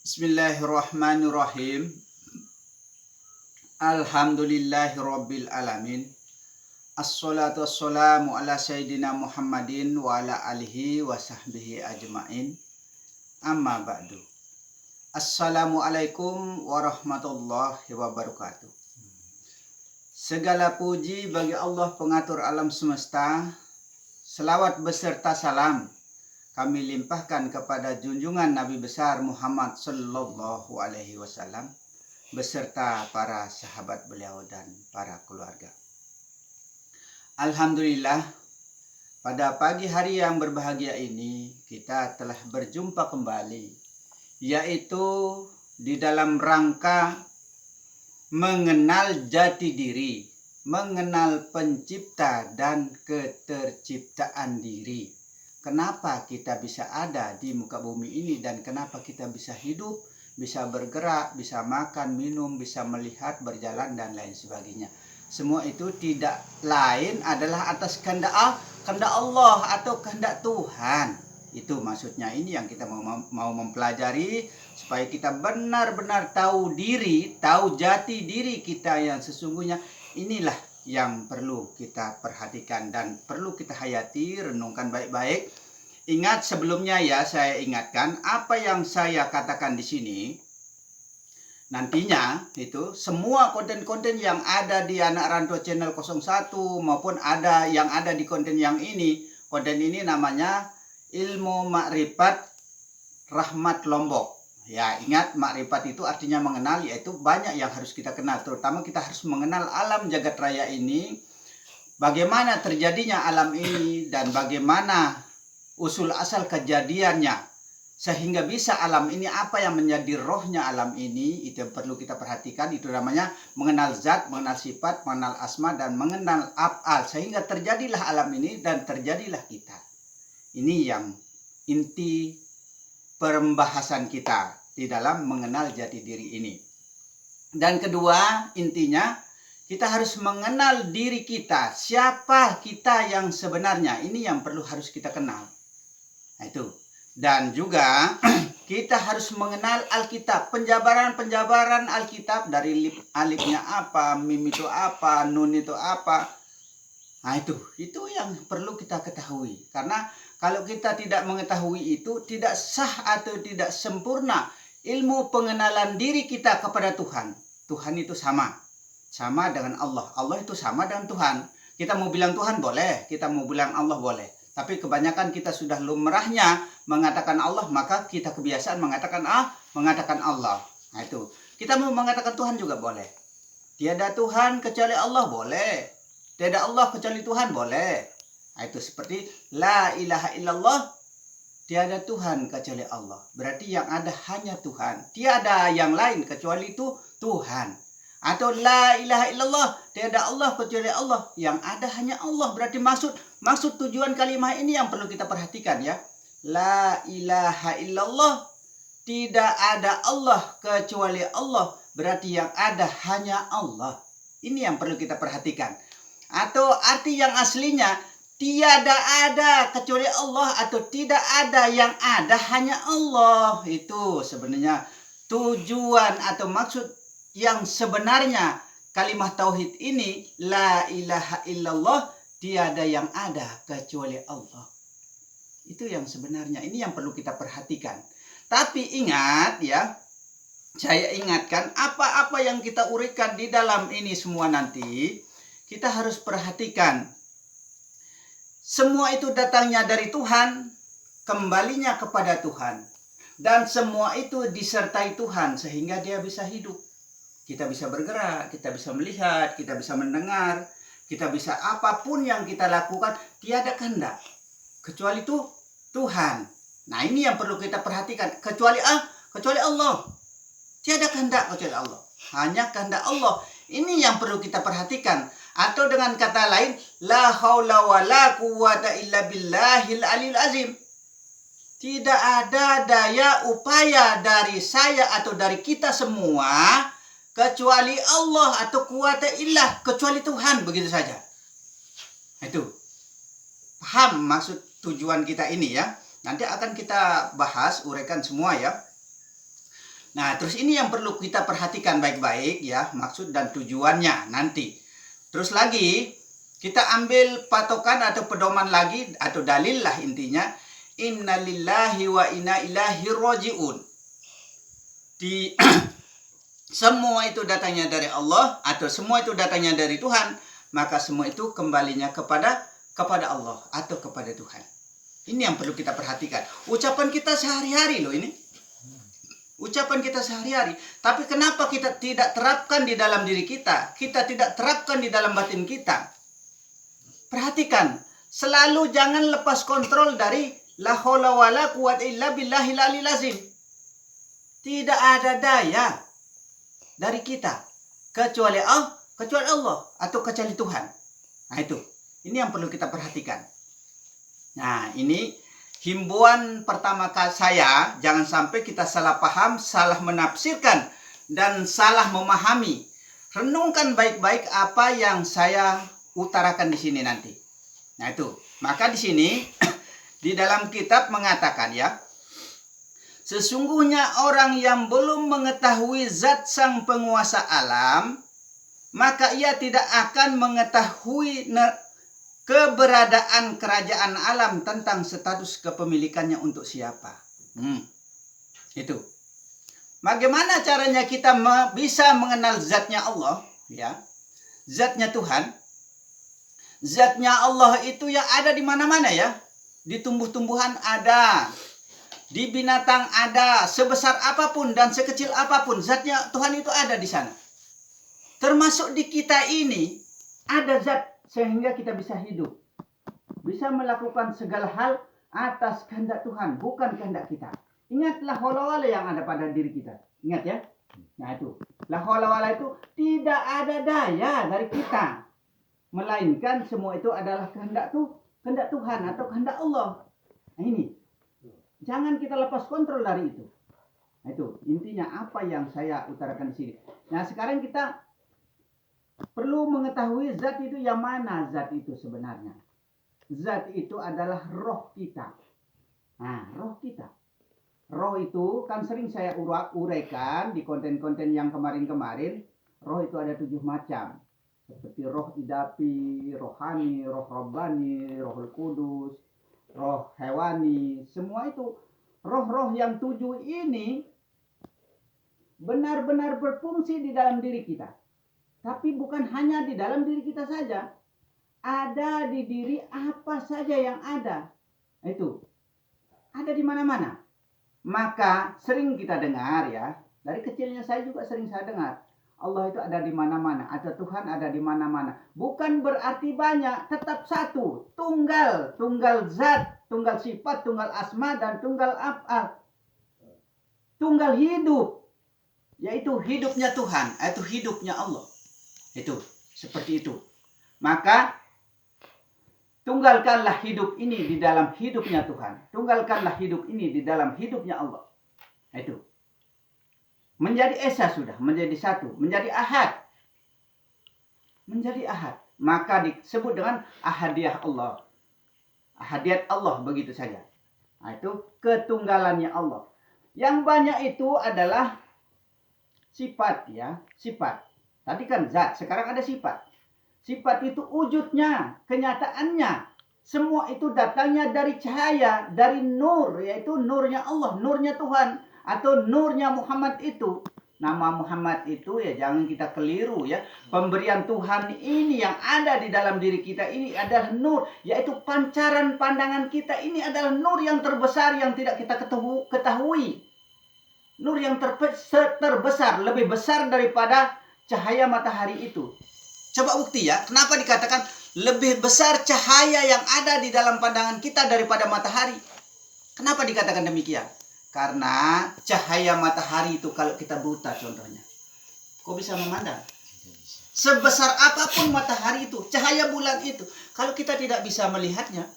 Bismillahirrahmanirrahim. Alhamdulillahirabbil alamin. Assalatu wassalamu ala sayyidina Muhammadin wa ala alihi wa sahbihi ajmain. Amma ba'du. Assalamualaikum warahmatullahi wabarakatuh. Segala puji bagi Allah pengatur alam semesta. Selawat beserta salam kami limpahkan kepada junjungan Nabi besar Muhammad Sallallahu Alaihi Wasallam beserta para sahabat beliau dan para keluarga. Alhamdulillah, pada pagi hari yang berbahagia ini kita telah berjumpa kembali, yaitu di dalam rangka mengenal jati diri, mengenal pencipta dan keterciptaan diri. Kenapa kita bisa ada di muka bumi ini dan kenapa kita bisa hidup, bisa bergerak, bisa makan, minum, bisa melihat, berjalan dan lain sebagainya. Semua itu tidak lain adalah atas kehendak Allah atau kehendak Tuhan. Itu maksudnya, ini yang kita mau mempelajari supaya kita benar-benar tahu diri, tahu jati diri kita yang sesungguhnya. Inilah yang perlu kita perhatikan dan perlu kita hayati, renungkan baik-baik. Ingat sebelumnya ya, saya ingatkan apa yang saya katakan di sini. Nantinya itu semua konten-konten yang ada di Anak Rantau Channel 01 maupun yang ada di konten yang ini. Konten ini namanya Ilmu Makrifat Rahmat Lombok. Ya, ingat, makrifat itu artinya mengenal, yaitu banyak yang harus kita kenal. Terutama kita harus mengenal alam jagat raya ini, bagaimana terjadinya alam ini, dan bagaimana usul asal kejadiannya. Sehingga bisa alam ini, apa yang menjadi rohnya alam ini, itu yang perlu kita perhatikan. Itu namanya mengenal zat, mengenal sifat, mengenal asma, dan mengenal af'al. Sehingga terjadilah alam ini dan terjadilah kita. Ini yang inti pembahasan kita di dalam mengenal jati diri ini. Dan kedua, intinya kita harus mengenal diri kita. Siapa kita yang sebenarnya? Ini yang perlu harus kita kenal. Nah, itu. Dan juga kita harus mengenal Alkitab. Penjabaran Alkitab dari alifnya apa, mim itu apa, nun itu apa. Nah, itu yang perlu kita ketahui. Karena kalau kita tidak mengetahui itu, tidak sah atau tidak sempurna ilmu pengenalan diri kita kepada Tuhan. Tuhan itu sama dengan Allah. Allah itu sama dengan Tuhan. Kita mau bilang Tuhan boleh, kita mau bilang Allah boleh. Tapi kebanyakan kita sudah lumrahnya mengatakan Allah, maka kita kebiasaan mengatakan Allah. Nah, itu. Kita mau mengatakan Tuhan juga boleh. Tiada Tuhan kecuali Allah boleh. Tiada Allah kecuali Tuhan boleh. Nah, itu seperti la ilaha illallah, tiada Tuhan kecuali Allah. Berarti yang ada hanya Tuhan. Tiada yang lain kecuali itu Tuhan. Atau la ilaha illallah, tiada Allah kecuali Allah. Yang ada hanya Allah. Berarti maksud tujuan kalimat ini yang perlu kita perhatikan ya. La ilaha illallah, tidak ada Allah kecuali Allah. Berarti yang ada hanya Allah. Ini yang perlu kita perhatikan. Atau arti yang aslinya, tiada ada kecuali Allah, atau tidak ada yang ada hanya Allah. Itu sebenarnya tujuan atau maksud yang sebenarnya kalimat tauhid ini, la ilaha illallah, tiada yang ada kecuali Allah. Itu yang sebenarnya. Ini yang perlu kita perhatikan. Tapi ingat ya, saya ingatkan apa-apa yang kita uraikan di dalam ini semua nanti, kita harus perhatikan. Semua itu datangnya dari Tuhan, kembalinya kepada Tuhan. Dan semua itu disertai Tuhan sehingga dia bisa hidup. Kita bisa bergerak, kita bisa melihat, kita bisa mendengar, kita bisa apapun yang kita lakukan, tiada kehendak kecuali itu Tuhan. Nah, ini yang perlu kita perhatikan. Kecuali Allah. Tiada kehendak kecuali Allah. Hanya kehendak Allah. Ini yang perlu kita perhatikan. Atau dengan kata lain, la haula wa la quwwata illa billahil aliyil azim. Tidak ada daya upaya dari saya atau dari kita semua kecuali Allah, atau quwwata illah, kecuali Tuhan, begitu saja. Itu. Paham maksud tujuan kita ini ya? Nanti akan kita bahas, uraikan semua ya. Nah, terus ini yang perlu kita perhatikan baik-baik ya, maksud dan tujuannya nanti. Terus lagi, kita ambil patokan atau pedoman lagi, atau dalil lah intinya. Inna lillahi wa inna ilaihi roji'un. Semua itu datangnya dari Allah, atau semua itu datangnya dari Tuhan, maka semua itu kembalinya kepada Allah atau kepada Tuhan. Ini yang perlu kita perhatikan. Ucapan kita sehari-hari loh ini. Ucapan kita sehari-hari. Tapi kenapa kita tidak terapkan di dalam diri kita? Kita tidak terapkan di dalam batin kita. Perhatikan. Selalu jangan lepas kontrol dari la haula wala quwwata illa billahil aliyil azim. Tidak ada daya dari kita. Kecuali Allah. Atau kecuali Tuhan. Nah itu. Ini yang perlu kita perhatikan. Nah ini himbauan pertama saya, jangan sampai kita salah paham, salah menafsirkan, dan salah memahami. Renungkan baik-baik apa yang saya utarakan di sini nanti. Nah itu, maka di sini di dalam kitab mengatakan ya, sesungguhnya orang yang belum mengetahui zat sang penguasa alam, maka ia tidak akan mengetahui keberadaan kerajaan alam tentang status kepemilikannya untuk siapa. Itu. Bagaimana caranya kita bisa mengenal zatnya Allah? Ya, zatnya Tuhan. Zatnya Allah itu ya ada di mana-mana ya. Di tumbuh-tumbuhan ada. Di binatang ada. Sebesar apapun dan sekecil apapun. Zatnya Tuhan itu ada di sana. Termasuk di kita ini ada zat. Sehingga kita bisa hidup. Bisa melakukan segala hal atas kehendak Tuhan. Bukan kehendak kita. Ingatlah wala-wala yang ada pada diri kita. Ingat ya. Nah itu. La wala itu tidak ada daya dari kita. Melainkan semua itu adalah kehendak Tuhan atau kehendak Allah. Nah ini. Jangan kita lepas kontrol dari itu. Nah itu. Intinya apa yang saya utarakan di sini. Nah sekarang kita perlu mengetahui zat itu yang mana zat itu sebenarnya. Zat itu adalah roh kita. Nah, roh kita. Roh itu kan sering saya uraikan di konten-konten yang kemarin-kemarin. Roh itu ada 7 macam. Seperti roh idapi, rohani, roh rabbani, roh kudus, roh hewani. Semua itu roh-roh yang 7 ini benar-benar berfungsi di dalam diri kita. Tapi bukan hanya di dalam diri kita saja. Ada di diri apa saja yang ada. Itu. Ada di mana-mana. Maka sering kita dengar ya. Dari kecilnya saya juga sering saya dengar. Allah itu ada di mana-mana. Atau Tuhan ada di mana-mana. Bukan berarti banyak. Tetap satu. Tunggal. Tunggal zat. Tunggal sifat. Tunggal asma. Dan tunggal af'al. Tunggal hidup. Yaitu hidupnya Tuhan. Yaitu hidupnya Allah. Itu, seperti itu. Maka, tunggalkanlah hidup ini di dalam hidupnya Tuhan. Tunggalkanlah hidup ini di dalam hidupnya Allah. Itu. Menjadi esa sudah, menjadi satu, menjadi ahad. Menjadi ahad. Maka disebut dengan ahadiyah Allah. Ahadiyat Allah, begitu saja. Nah, itu ketunggalannya Allah. Yang banyak itu adalah sifat ya, sifat. Tadi kan zat, sekarang ada sifat. Sifat itu wujudnya, kenyataannya. Semua itu datangnya dari cahaya, dari nur, yaitu nurnya Allah, nurnya Tuhan. Atau nurnya Muhammad itu. Nama Muhammad itu ya jangan kita keliru ya. Pemberian Tuhan ini yang ada di dalam diri kita ini adalah nur. Yaitu pancaran pandangan kita ini adalah nur yang terbesar yang tidak kita ketahui. Nur yang terbesar, lebih besar daripada cahaya matahari itu. Coba bukti ya. Kenapa dikatakan lebih besar cahaya yang ada di dalam pandangan kita daripada matahari? Kenapa dikatakan demikian? Karena cahaya matahari itu kalau kita buta contohnya. Kok bisa memandang? Sebesar apapun matahari itu, cahaya bulan itu. Kalau kita tidak bisa melihatnya,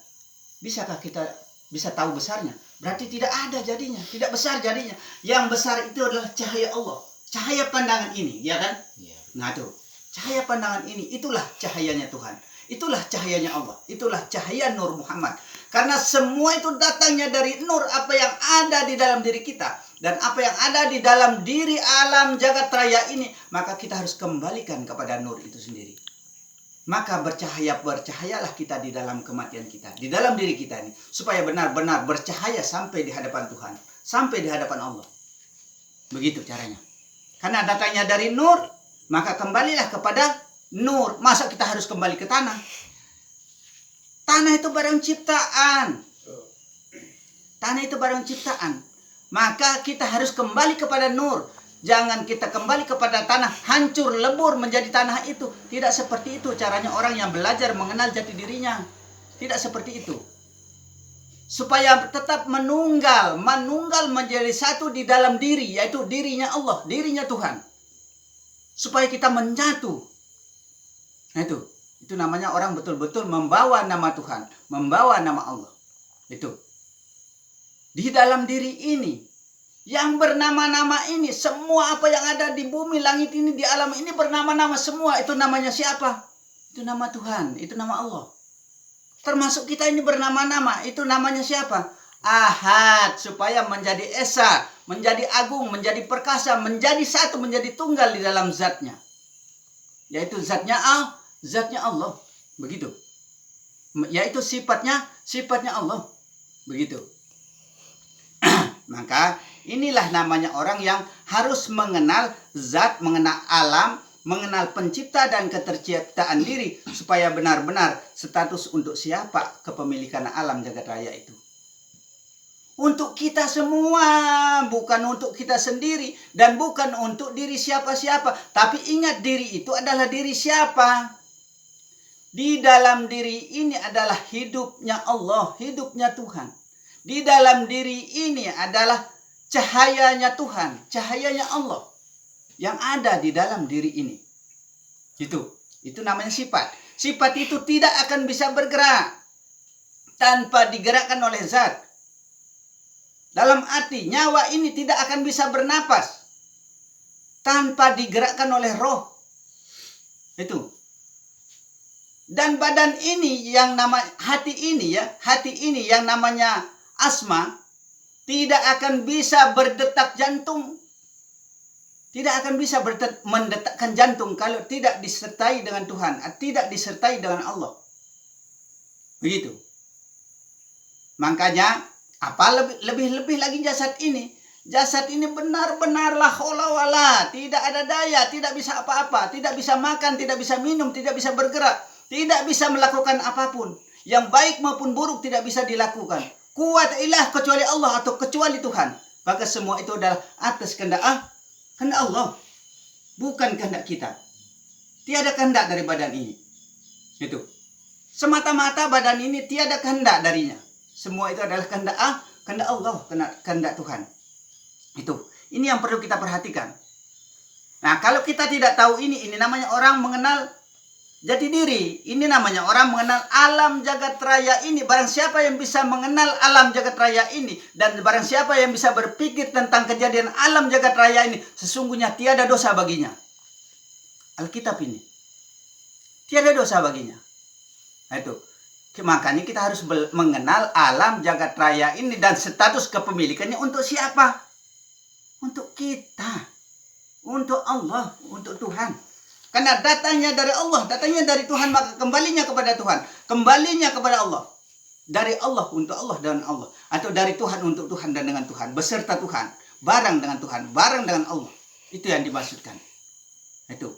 bisakah kita bisa tahu besarnya? Berarti tidak ada jadinya. Tidak besar jadinya. Yang besar itu adalah cahaya Allah. Cahaya pandangan ini, ya kan? Ya. Nah tuh, cahaya pandangan ini, itulah cahayanya Tuhan. Itulah cahayanya Allah. Itulah cahaya Nur Muhammad. Karena semua itu datangnya dari nur apa yang ada di dalam diri kita. dan apa yang ada di dalam diri alam jagat raya ini, maka kita harus kembalikan kepada nur itu sendiri. Maka bercahayalah kita di dalam kematian kita, di dalam diri kita ini, supaya benar-benar bercahaya sampai di hadapan Tuhan, sampai di hadapan Allah. Begitu caranya. Karena datangnya dari nur, maka kembalilah kepada nur. Masa kita harus kembali ke tanah? Tanah itu barang ciptaan. Tanah itu barang ciptaan. Maka kita harus kembali kepada nur. Jangan kita kembali kepada tanah, hancur lebur menjadi tanah itu. Tidak seperti itu caranya orang yang belajar mengenal jati dirinya. Tidak seperti itu. Supaya tetap menunggal menjadi satu di dalam diri, yaitu dirinya Allah, dirinya Tuhan. Supaya kita menyatu. Nah itu namanya orang betul-betul membawa nama Tuhan, membawa nama Allah. Itu. Di dalam diri ini, yang bernama-nama ini, semua apa yang ada di bumi, langit ini, di alam ini bernama-nama semua. Itu namanya siapa? Itu nama Tuhan, itu nama Allah. Termasuk kita ini bernama-nama, itu namanya siapa? Ahad, supaya menjadi esa, menjadi agung, menjadi perkasa, menjadi satu, menjadi tunggal di dalam zatnya. Yaitu zatnya Allah. Begitu. Yaitu sifatnya Allah. Begitu. Maka inilah namanya orang yang harus mengenal zat, mengenal alam, mengenal pencipta dan keterciptaan diri, supaya benar-benar status untuk siapa kepemilikan alam jagat raya itu. Untuk kita semua, bukan untuk kita sendiri dan bukan untuk diri siapa-siapa. Tapi ingat, diri itu adalah diri siapa? Di dalam diri ini adalah hidupnya Allah, hidupnya Tuhan. Di dalam diri ini adalah cahayanya Tuhan, cahayanya Allah yang ada di dalam diri ini. Itu namanya sifat. Sifat itu tidak akan bisa bergerak tanpa digerakkan oleh zat. Dalam arti nyawa ini tidak akan bisa bernapas tanpa digerakkan oleh roh. Itu. Dan badan ini yang hati ini yang namanya asma, tidak akan bisa berdetak jantung. Tidak akan bisa mendetakkan jantung kalau tidak disertai dengan Tuhan, tidak disertai dengan Allah. Begitu. Makanya lebih lagi jasad ini. Jasad ini benar-benarlah holawala, tidak ada daya, tidak bisa apa-apa, tidak bisa makan, tidak bisa minum, tidak bisa bergerak, tidak bisa melakukan apapun. Yang baik maupun buruk tidak bisa dilakukan. Kuat ilah kecuali Allah atau kecuali Tuhan. Maka semua itu adalah atas kehendak Allah. Bukan kehendak kita. Tiada kehendak dari badan ini. Itu. Semata-mata badan ini tiada kehendak darinya. Semua itu adalah kehendak Allah, kehendak Tuhan. Itu. Ini yang perlu kita perhatikan. Nah, kalau kita tidak tahu ini namanya orang mengenal jati diri. Ini namanya orang mengenal alam jagat raya ini. Barang siapa yang bisa mengenal alam jagat raya ini, dan barang siapa yang bisa berpikir tentang kejadian alam jagat raya ini, sesungguhnya tiada dosa baginya. Alkitab ini. Tiada dosa baginya. Nah, itu. Makanya kita harus mengenal alam jagat raya ini dan status kepemilikannya untuk siapa? Untuk kita. Untuk Allah, untuk Tuhan. Karena datangnya dari Allah, datangnya dari Tuhan, maka kembalinya kepada Tuhan. Kembalinya kepada Allah. Dari Allah untuk Allah dan Allah. Atau dari Tuhan untuk Tuhan dan dengan Tuhan. Beserta Tuhan. Barang dengan Tuhan. Barang dengan Allah. Itu yang dimaksudkan. Itu.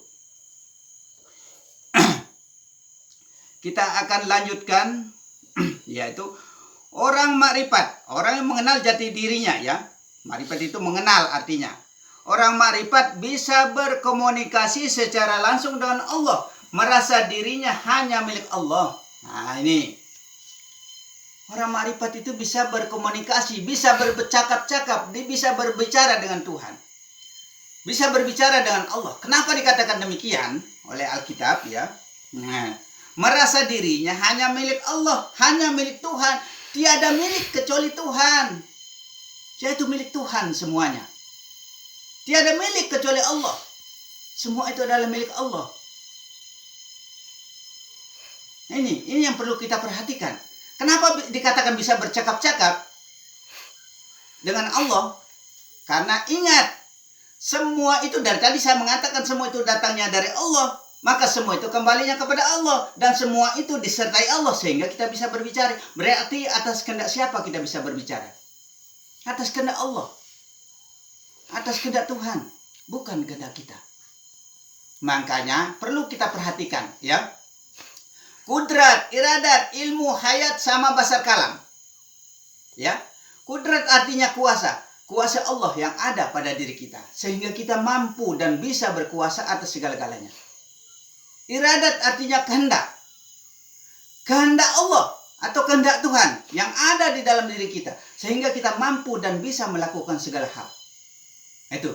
Kita akan lanjutkan. Yaitu orang makrifat. Orang yang mengenal jati dirinya, ya. Makrifat itu mengenal artinya. Orang makrifat bisa berkomunikasi secara langsung dengan Allah. Merasa dirinya hanya milik Allah. Nah, ini. Orang makrifat itu bisa berkomunikasi, bisa bercakap-cakap, bisa berbicara dengan Tuhan. Bisa berbicara dengan Allah. Kenapa dikatakan demikian oleh Alkitab, ya? Nah, merasa dirinya hanya milik Allah, hanya milik Tuhan. Tiada milik kecuali Tuhan. Yaitu milik Tuhan semuanya. Tiada milik kecuali Allah. Semua itu adalah milik Allah. Ini yang perlu kita perhatikan. Kenapa dikatakan bisa bercakap-cakap dengan Allah? Karena ingat, semua itu dari tadi saya mengatakan semua itu datangnya dari Allah. Maka semua itu kembalinya kepada Allah. Dan semua itu disertai Allah sehingga kita bisa berbicara. Berarti atas kehendak siapa kita bisa berbicara? Atas kehendak Allah. Atas kehendak Tuhan. Bukan kehendak kita. Makanya perlu kita perhatikan ya. Kudrat, iradat, ilmu, hayat sama basar kalam. Ya. Kudrat artinya kuasa. Kuasa Allah yang ada pada diri kita. Sehingga kita mampu dan bisa berkuasa atas segala-galanya. Iradat artinya kehendak. Kehendak Allah atau kehendak Tuhan yang ada di dalam diri kita. Sehingga kita mampu dan bisa melakukan segala hal. Itu.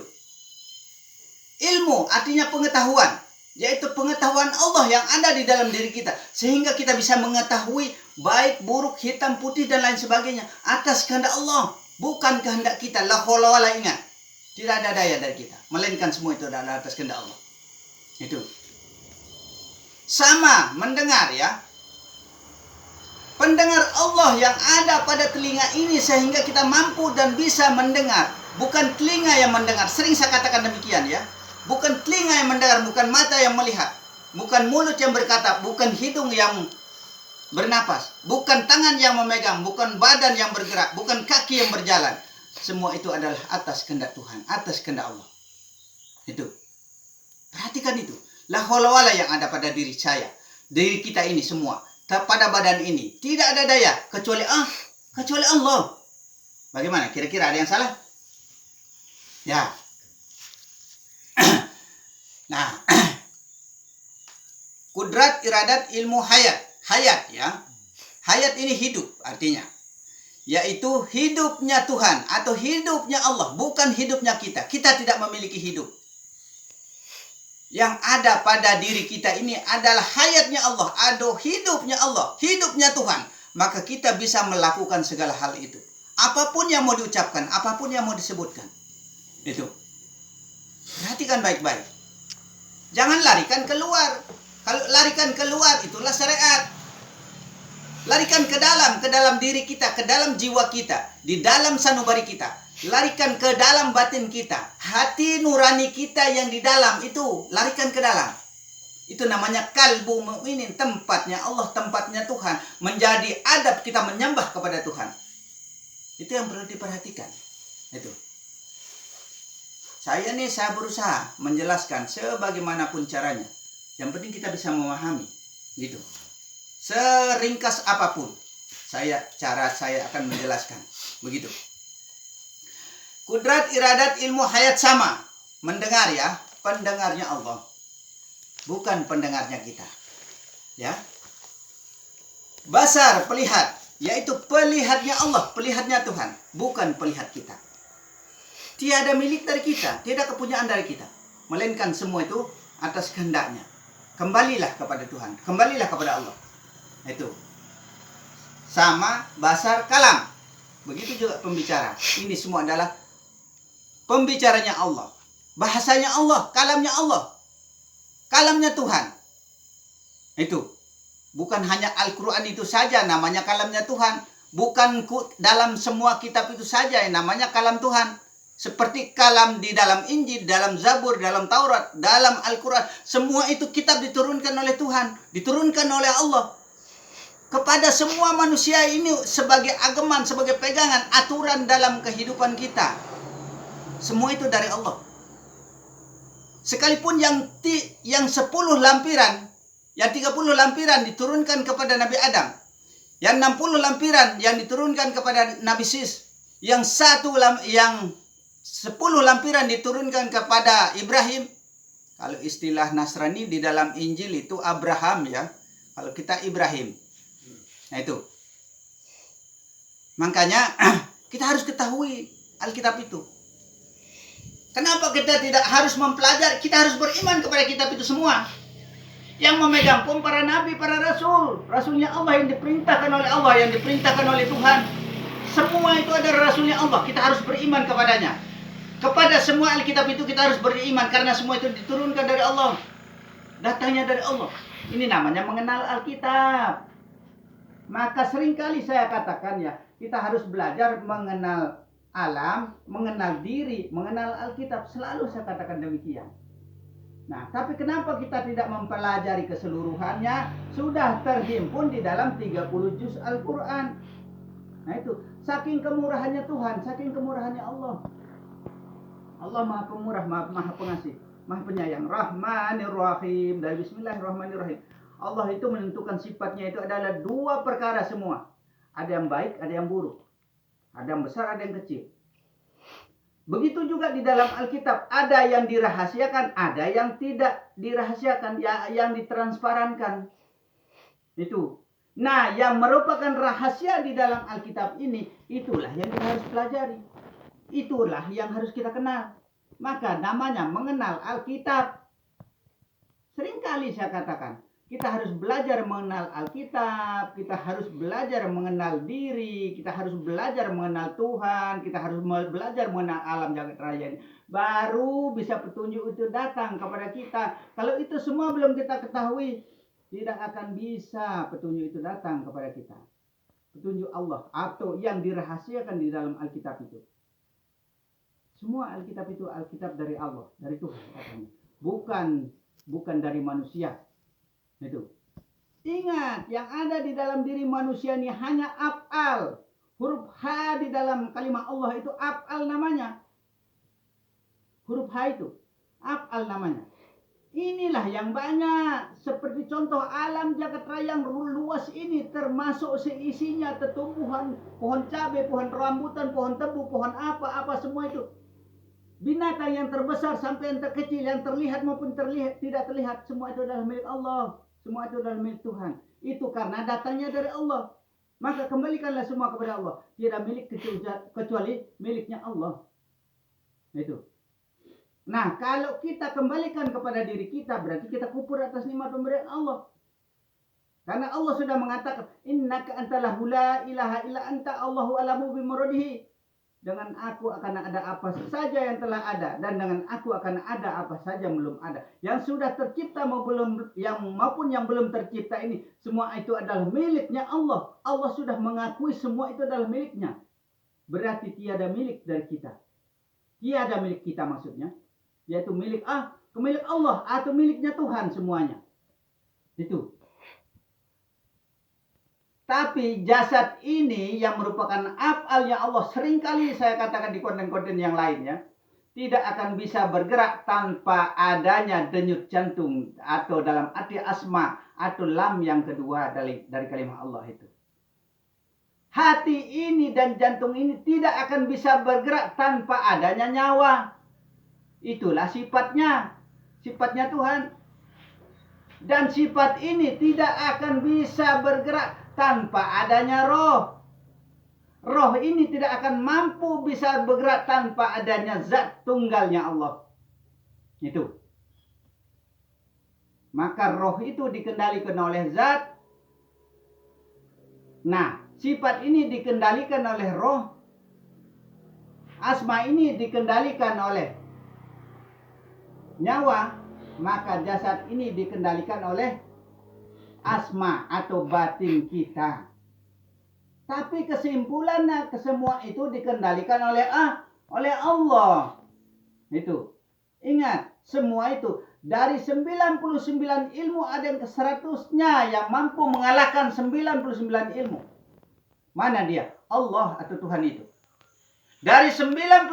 Ilmu artinya pengetahuan. Yaitu pengetahuan Allah yang ada di dalam diri kita. Sehingga kita bisa mengetahui baik, buruk, hitam, putih dan lain sebagainya. Atas kehendak Allah. Bukan kehendak kita. La haula wala, ingat. Tidak ada daya dari kita. Melainkan semua itu adalah atas kehendak Allah. Itu. Sama mendengar ya. Pendengar Allah yang ada pada telinga ini sehingga kita mampu dan bisa mendengar. Bukan telinga yang mendengar. Sering saya katakan demikian ya. Bukan telinga yang mendengar, bukan mata yang melihat. Bukan mulut yang berkata, bukan hidung yang bernapas. Bukan tangan yang memegang, bukan badan yang bergerak, bukan kaki yang berjalan. Semua itu adalah atas kehendak Tuhan, atas kehendak Allah. Itu. Perhatikan itu. La haula wala yang ada pada diri saya, diri kita ini semua, pada badan ini tidak ada daya kecuali Allah. Bagaimana? Kira-kira ada yang salah? Ya. Nah, kudrat, iradat, ilmu, hayat. Hayat ya. Hayat ini hidup artinya. Yaitu hidupnya Tuhan atau hidupnya Allah, bukan hidupnya kita. Kita tidak memiliki hidup. Yang ada pada diri kita ini adalah hayatnya Allah, ada hidupnya Allah, hidupnya Tuhan. Maka kita bisa melakukan segala hal itu. Apapun yang mau diucapkan, apapun yang mau disebutkan. Itu. Perhatikan baik-baik. Jangan larikan keluar. Kalau larikan keluar itulah syariat. Larikan ke dalam diri kita, ke dalam jiwa kita, di dalam sanubari kita. Larikan ke dalam batin kita. Hati nurani kita yang di dalam itu. Larikan ke dalam. Itu namanya kalbu mu'minin. Tempatnya Allah, tempatnya Tuhan. Menjadi adab kita menyembah kepada Tuhan. Itu yang perlu diperhatikan. Itu. Saya berusaha menjelaskan sebagaimanapun caranya. Yang penting kita bisa memahami. Gitu. Seringkas apapun. Cara saya akan menjelaskan. Begitu. Kudrat, iradat, ilmu, hayat sama. Mendengar ya. Pendengarnya Allah. Bukan pendengarnya kita. Ya. Basar, pelihat. Yaitu pelihatnya Allah. Pelihatnya Tuhan. Bukan pelihat kita. Tiada milik dari kita. Tidak kepunyaan dari kita. Melainkan semua itu atas kehendaknya. Kembalilah kepada Tuhan. Kembalilah kepada Allah. Itu. Sama basar kalam. Begitu juga pembicara. Ini semua adalah pembicaranya Allah. Bahasanya Allah. Kalamnya Allah. Kalamnya Tuhan. Itu. Bukan hanya Al-Quran itu saja namanya kalamnya Tuhan. Bukan dalam semua kitab itu saja yang namanya kalam Tuhan. Seperti kalam di dalam Injil, dalam Zabur, dalam Taurat, dalam Al-Quran. Semua itu kitab diturunkan oleh Tuhan. Diturunkan oleh Allah. Kepada semua manusia ini sebagai ageman, sebagai pegangan, aturan dalam kehidupan kita. Semua itu dari Allah. Sekalipun yang 10 lampiran, yang 30 lampiran diturunkan kepada Nabi Adam. Yang 60 lampiran yang diturunkan kepada Nabi Sis. Yang 10 lampiran diturunkan kepada Ibrahim. Kalau istilah Nasrani di dalam Injil itu Abraham ya. Kalau kita Ibrahim. Nah itu. Makanya kita harus ketahui Alkitab itu. Kenapa kita tidak harus mempelajari? Kita harus beriman kepada kitab itu semua. Yang memegang pun para nabi, para rasul. Rasulnya Allah yang diperintahkan oleh Allah, yang diperintahkan oleh Tuhan. Semua itu adalah rasulnya Allah. Kita harus beriman kepadanya. Kepada semua Alkitab itu kita harus beriman. Karena semua itu diturunkan dari Allah. Datangnya dari Allah. Ini namanya mengenal Alkitab. Maka seringkali saya katakan ya, kita harus belajar mengenal alam, mengenal diri, mengenal Alkitab. Selalu saya katakan demikian. Nah, tapi kenapa kita tidak mempelajari keseluruhannya? Sudah terhimpun di dalam 30 juz Al-Quran. Nah itu, saking kemurahannya Tuhan, saking kemurahannya Allah. Allah Maha Pemurah, Maha Pengasih, Maha Penyayang, Rahmanir Rahim. Dari Bismillahirrahmanirrahim. Allah itu menentukan sifatnya itu adalah dua perkara semua. Ada yang baik, ada yang buruk. Ada yang besar, ada yang kecil. Begitu juga di dalam Alkitab, ada yang dirahasiakan, ada yang tidak dirahasiakan, yang ditransparankan. Itu. Nah, yang merupakan rahasia di dalam Alkitab ini, itulah yang kita harus pelajari. Itulah yang harus kita kenal. Maka namanya mengenal Alkitab. Seringkali saya katakan, kita harus belajar mengenal Alkitab, kita harus belajar mengenal diri, kita harus belajar mengenal Tuhan, kita harus belajar mengenal alam jagat raya ini. Baru bisa petunjuk itu datang kepada kita. Kalau itu semua belum kita ketahui, tidak akan bisa petunjuk itu datang kepada kita. Petunjuk Allah atau yang dirahasiakan di dalam Alkitab itu. Semua Alkitab itu Alkitab dari Allah, dari Tuhan katanya. Bukan dari manusia. Itu. Ingat, yang ada di dalam diri manusia ini hanya af'al. Huruf H di dalam kalimat Allah itu af'al namanya. Huruf H itu af'al namanya. Inilah yang banyak. Seperti contoh alam jagat raya yang luas ini, termasuk seisinya tumbuhan, pohon cabai, pohon rambutan, pohon tebu, pohon apa-apa semua itu. Binatang yang terbesar sampai yang terkecil, yang terlihat maupun tidak terlihat, semua itu adalah milik Allah. Semua itu adalah milik Tuhan. Itu karena datangnya dari Allah. Maka kembalikanlah semua kepada Allah. Tidak milik kecuali miliknya Allah. Itu. Nah, kalau kita kembalikan kepada diri kita, berarti kita kufur atas nikmat pemberian Allah. Karena Allah sudah mengatakan, innaka antalahu la ilaha illa anta Allahu alamu bimuradihi. Dengan aku akan ada apa saja yang telah ada, dan dengan aku akan ada apa saja yang belum ada. Yang sudah tercipta maupun yang belum tercipta ini, semua itu adalah miliknya Allah. Allah sudah mengakui semua itu adalah miliknya. Berarti tiada milik dari kita. Tiada milik kita maksudnya, yaitu milik Allah atau miliknya Tuhan semuanya. Itu. Tapi jasad ini yang merupakan af'alnya Allah, seringkali saya katakan di konten-konten yang lainnya, tidak akan bisa bergerak tanpa adanya denyut jantung atau dalam arti asma atau lam yang kedua dari kalimat Allah itu. Hati ini dan jantung ini tidak akan bisa bergerak tanpa adanya nyawa. Itulah sifatnya Tuhan. Dan sifat ini tidak akan bisa bergerak tanpa adanya roh. Roh ini tidak akan mampu bisa bergerak tanpa adanya zat tunggalnya Allah. Itu. Maka roh itu dikendalikan oleh zat. Nah, sifat ini dikendalikan oleh roh. Asma ini dikendalikan oleh nyawa. Maka jasad ini dikendalikan oleh asma atau batin kita. Tapi kesimpulannya kesemua itu dikendalikan oleh Allah. Itu. Ingat, semua itu dari 99 ilmu ada yang ke-100-nya yang mampu mengalahkan 99 ilmu. Mana dia? Allah atau Tuhan itu. Dari 99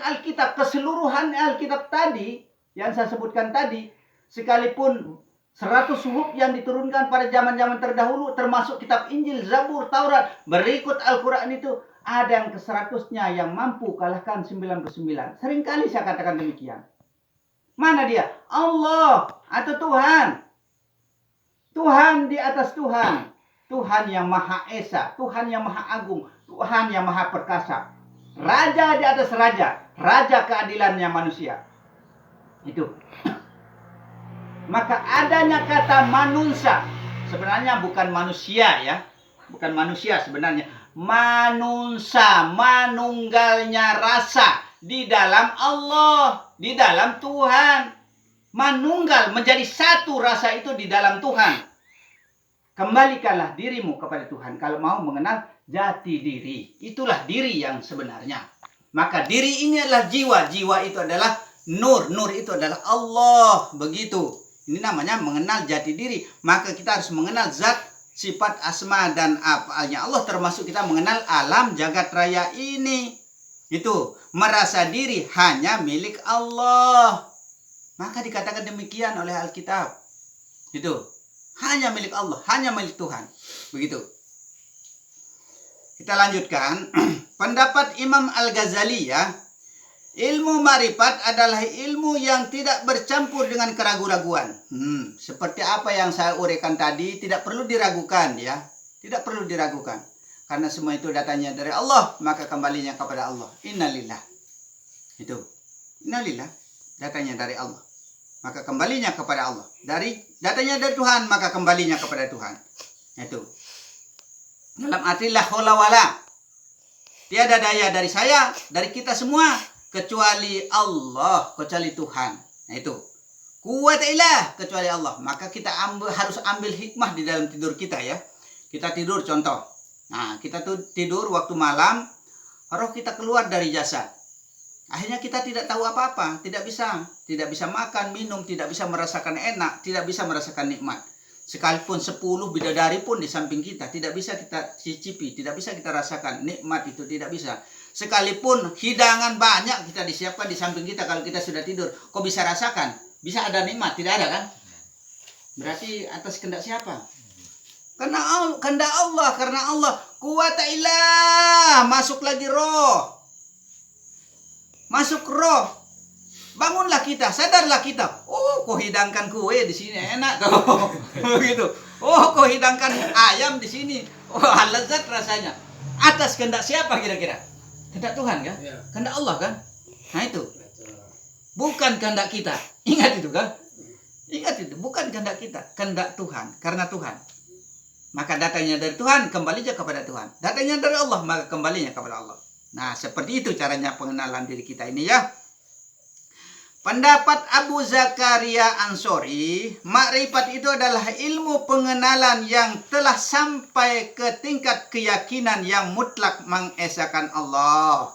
Alkitab, keseluruhan Alkitab tadi yang saya sebutkan tadi, sekalipun 100 suhuf yang diturunkan pada zaman-zaman terdahulu, termasuk kitab Injil, Zabur, Taurat, berikut Al-Quran itu, ada yang ke-100-nya yang mampu kalahkan 99. Seringkali saya katakan demikian. Mana dia? Allah atau Tuhan. Tuhan di atas Tuhan. Tuhan yang Maha Esa, Tuhan yang Maha Agung, Tuhan yang Maha Perkasa. Raja di atas raja, raja keadilannya manusia. Itu. Maka adanya kata manunsa, sebenarnya bukan manusia ya. Bukan manusia sebenarnya. Manunsa, manunggalnya rasa di dalam Allah, di dalam Tuhan. Manunggal menjadi satu rasa itu di dalam Tuhan. Kembalikanlah dirimu kepada Tuhan kalau mau mengenal jati diri. Itulah diri yang sebenarnya. Maka diri ini adalah jiwa. Jiwa itu adalah nur. Nur itu adalah Allah. Begitu. Ini namanya mengenal jati diri. Maka kita harus mengenal zat, sifat, asma, dan af'alnya Allah. Termasuk kita mengenal alam jagat raya ini. Itu. Merasa diri hanya milik Allah. Maka dikatakan demikian oleh Alkitab. Itu. Hanya milik Allah. Hanya milik Tuhan. Begitu. Kita lanjutkan. Pendapat Imam Al-Ghazali ya. Ilmu ma'rifat adalah ilmu yang tidak bercampur dengan keraguan-raguan. Seperti apa yang saya uraikan tadi, tidak perlu diragukan ya. Tidak perlu diragukan. Karena semua itu datanya dari Allah, maka kembalinya kepada Allah. Innalillah. Itu. Innalillah. Datanya dari Allah. Maka kembalinya kepada Allah. Datanya dari Tuhan, maka kembalinya kepada Tuhan. Itu. Dalam arti la haula wala. Tiada daya dari saya, dari kita semua, kecuali Allah, kecuali Tuhan. Nah itu. Quwwata ilah, kecuali Allah. Maka kita harus ambil hikmah di dalam tidur kita ya. Kita tidur contoh. Nah, kita tuh tidur waktu malam, roh kita keluar dari jasad. Akhirnya kita tidak tahu apa-apa, tidak bisa makan, minum, tidak bisa merasakan enak, tidak bisa merasakan nikmat. Sekalipun 10 bidadari pun di samping kita, tidak bisa kita cicipi, tidak bisa kita rasakan nikmat itu, tidak bisa. Sekalipun hidangan banyak kita disiapkan di samping kita, kalau kita sudah tidur, kok bisa rasakan? Bisa ada nikmat? Tidak ada kan? Berarti atas kehendak siapa? Karena Allah, quwata ilah, masuk lagi roh. Masuk roh. Bangunlah kita, sadarlah kita. Oh, kau hidangkan kue di sini enak tuh. Begitu. Oh, kau hidangkan ayam di sini. Oh, lezat rasanya. Atas kehendak siapa kira-kira? Kehendak Tuhan kan? Kehendak Allah kan? Nah itu. Bukan kehendak kita. Ingat itu kan? Ingat itu, bukan kehendak kita, kehendak Tuhan. Karena Tuhan. Maka datangnya dari Tuhan, kembalinya kepada Tuhan. Datangnya dari Allah, maka kembalinya kepada Allah. Nah, seperti itu caranya pengenalan diri kita ini ya. Pendapat Abu Zakaria Ansori, makrifat itu adalah ilmu pengenalan yang telah sampai ke tingkat keyakinan yang mutlak mengesahkan Allah.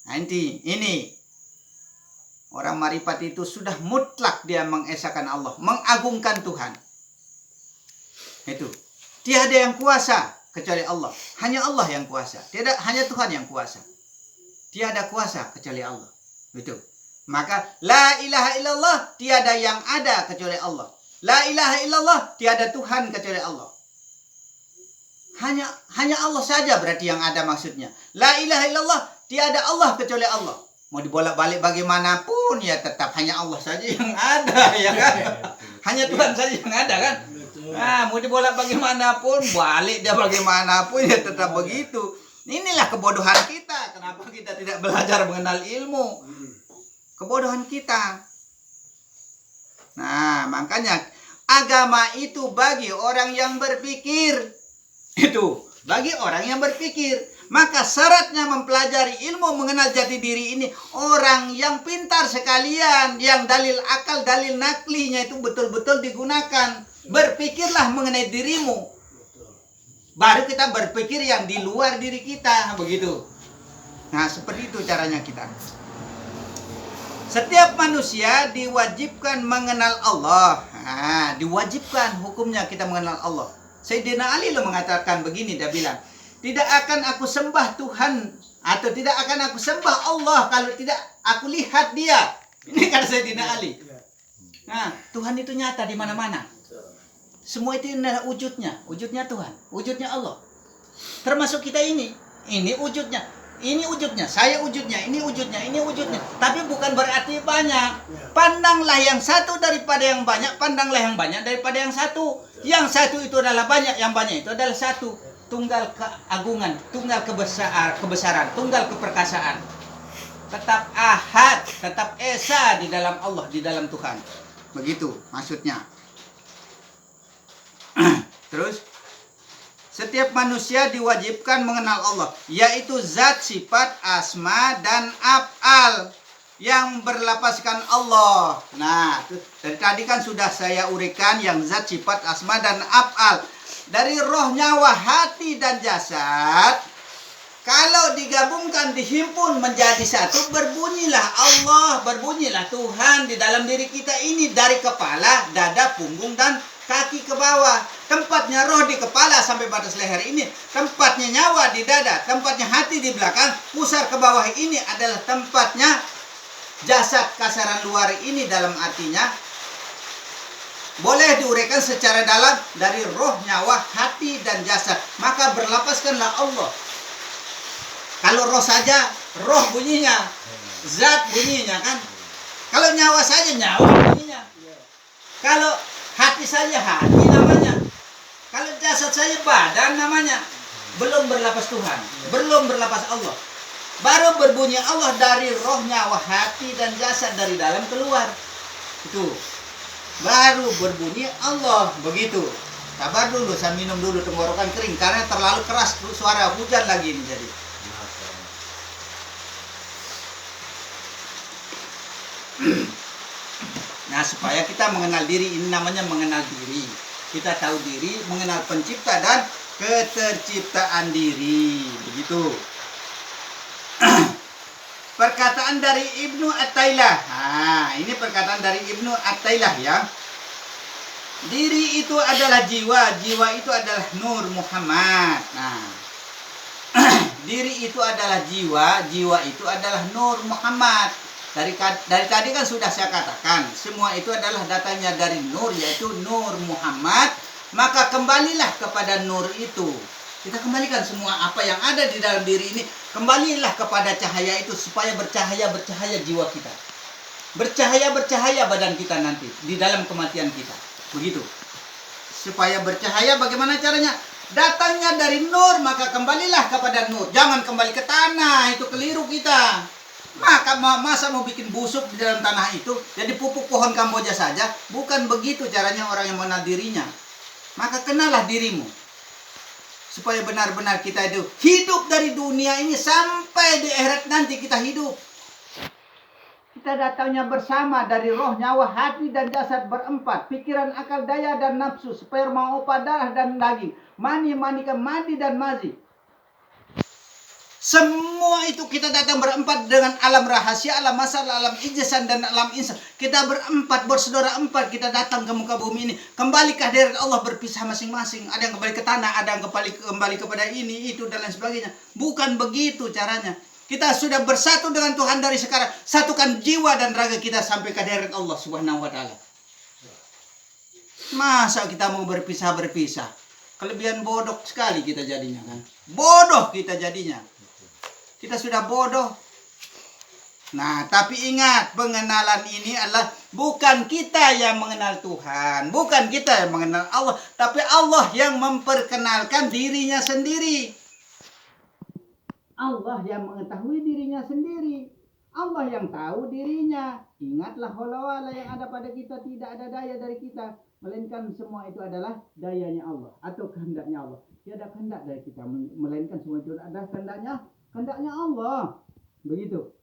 Nanti ini orang makrifat itu sudah mutlak dia mengesahkan Allah, mengagungkan Tuhan. Itu. Tiada yang kuasa kecuali Allah. Hanya Allah yang kuasa. Hanya Tuhan yang kuasa. Tiada kuasa kecuali Allah. Itu. Maka la ilaha illallah, tiada yang ada kecuali Allah. La ilaha illallah, tiada Tuhan kecuali Allah. Hanya Allah saja berarti yang ada maksudnya. La ilaha illallah, tiada Allah kecuali Allah. Mau dibolak-balik bagaimanapun ya tetap hanya Allah saja yang ada ya kan. Hanya Tuhan saja yang ada kan. Nah, mau dibolak bagaimanapun, balik dia bagaimanapun ya tetap begitu. Inilah kebodohan kita. Kenapa kita tidak belajar mengenal ilmu? Kebodohan kita. Nah, makanya agama itu bagi orang yang berpikir. Itu, bagi orang yang berpikir. Maka syaratnya mempelajari ilmu mengenal jati diri ini orang yang pintar sekalian, yang dalil akal, dalil naklinya itu betul-betul digunakan. Berpikirlah mengenai dirimu. Baru kita berpikir yang di luar diri kita, begitu. Nah, seperti itu caranya kita. Setiap manusia diwajibkan mengenal Allah. Nah, diwajibkan hukumnya kita mengenal Allah. Sayyidina Ali lo mengatakan begini, dia bilang, tidak akan aku sembah Tuhan atau tidak akan aku sembah Allah kalau tidak aku lihat dia. Ini kata Sayyidina Ali. Nah, Tuhan itu nyata di mana-mana. Semua itu adalah wujudnya Tuhan, wujudnya Allah. Termasuk kita ini wujudnya. Ini wujudnya, saya wujudnya, ini wujudnya, ini wujudnya. Tapi bukan berarti banyak. Pandanglah yang satu daripada yang banyak, pandanglah yang banyak daripada yang satu. Yang satu itu adalah banyak, yang banyak itu adalah satu. Tunggal keagungan, tunggal kebesaran, tunggal keperkasaan. Tetap ahad, tetap esa di dalam Allah, di dalam Tuhan. Begitu maksudnya. Terus setiap manusia diwajibkan mengenal Allah, yaitu zat, sifat, asma, dan af'al yang berlapaskan Allah. Nah, dari tadi kan sudah saya uraikan yang zat, sifat, asma, dan af'al. Dari roh, nyawa, hati, dan jasad, Kalau digabungkan, dihimpun menjadi satu, berbunyilah Allah, berbunyilah Tuhan di dalam diri kita ini, dari kepala, dada, punggung, dan kaki ke bawah. Tempatnya roh di kepala sampai batas leher ini, tempatnya nyawa di dada, tempatnya hati di belakang, pusar ke bawah ini adalah tempatnya jasad kasaran luar ini. Dalam artinya boleh diuraikan secara dalam dari roh, nyawa, hati, dan jasad. Maka berlapaskanlah Allah. Kalau roh saja, roh bunyinya, zat bunyinya kan. Kalau nyawa saja, nyawa bunyinya. Kalau hati saja, hati namanya. Kalau jasad saja, badan namanya. Belum berlapas Tuhan, belum berlapas Allah. Baru berbunyi Allah dari roh, nyawa, hati, dan jasad, dari dalam keluar. Itu baru berbunyi Allah. Begitu. Sabar dulu, saya minum dulu, tenggorokan kering karena terlalu keras suara hujan lagi ini jadi. Nah, supaya kita mengenal diri, ini namanya mengenal diri. Kita tahu diri, mengenal pencipta dan keterciptaan diri. Begitu. Perkataan dari Ibnu At-Tailah. Nah, ini perkataan dari Ibnu At-Tailah ya. Diri itu adalah jiwa, jiwa itu adalah Nur Muhammad. Nah, diri itu adalah jiwa, jiwa itu adalah Nur Muhammad. Dari tadi kan sudah saya katakan, semua itu adalah datanya dari Nur, yaitu Nur Muhammad. Maka kembalilah kepada Nur itu. Kita kembalikan semua apa yang ada di dalam diri ini, kembalilah kepada cahaya itu supaya bercahaya jiwa kita. Bercahaya badan kita nanti di dalam kematian kita. Begitu. Supaya bercahaya, bagaimana caranya? Datangnya dari Nur, maka kembalilah kepada Nur. Jangan kembali ke tanah, itu keliru kita. Maka masa mau bikin busuk di dalam tanah itu, jadi pupuk pohon Kamboja saja? Bukan begitu caranya orang yang mengenal dirinya. Maka kenalah dirimu. Supaya benar-benar kita itu hidup dari dunia ini sampai di akhirat nanti kita hidup. Kita datangnya bersama dari roh, nyawa, hati, dan jasad berempat. Pikiran, akal, daya, dan nafsu. Sperma, opa, darah, dan daging. Mani, manika, madi, dan mazi. Semua itu kita datang berempat dengan alam rahasia, alam masal, alam ijazan, dan alam insan. Kita berempat, bersaudara empat, kita datang ke muka bumi ini. Kembali ke hadirat Allah, berpisah masing-masing. Ada yang kembali ke tanah, ada yang kembali kepada ini, itu, dan lain sebagainya. Bukan begitu caranya. Kita sudah bersatu dengan Tuhan dari sekarang. Satukan jiwa dan raga kita sampai ke hadirat Allah Subhanahu wa Ta'ala. Masa kita mau berpisah-berpisah? Kelebihan bodoh sekali kita jadinya kan. Bodoh kita jadinya. Kita sudah bodoh. Nah, tapi ingat, pengenalan ini adalah bukan kita yang mengenal Tuhan, bukan kita yang mengenal Allah, tapi Allah yang memperkenalkan dirinya sendiri. Allah yang mengetahui dirinya sendiri. Allah yang tahu dirinya. Ingatlah, wala yang ada pada kita tidak ada daya dari kita, melainkan semua itu adalah dayanya Allah atau kehendaknya Allah. Tidak ada kehendak dari kita, melainkan semua itu adalah kehendaknya Allah. Begitu.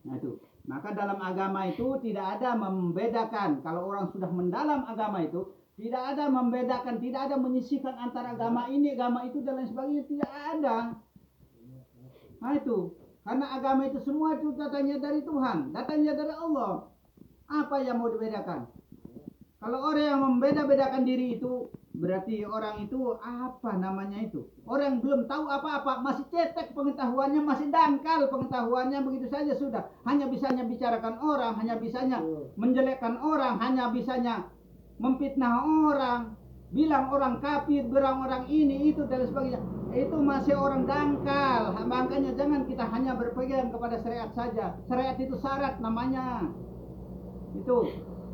Nah itu. Maka dalam agama itu tidak ada membedakan. Kalau orang sudah mendalam agama itu, tidak ada membedakan, tidak ada menyisihkan antara agama ini, agama itu, dan lain sebagainya. Tidak ada. Nah itu. Karena agama itu semua itu datangnya dari Tuhan, datangnya dari Allah. Apa yang mau dibedakan? Kalau orang yang membeda-bedakan diri itu, berarti orang itu apa namanya itu? Orang yang belum tahu apa-apa, masih cetek pengetahuannya, masih dangkal pengetahuannya, begitu saja sudah. Hanya bisanya bicarakan orang, hanya bisanya menjelekkan orang, hanya bisanya memfitnah orang, bilang orang kafir, bilang orang ini, itu, dan sebagainya. Itu masih orang dangkal. Makanya jangan kita hanya berpegang kepada syariat saja. Syariat itu syarat namanya. Itu.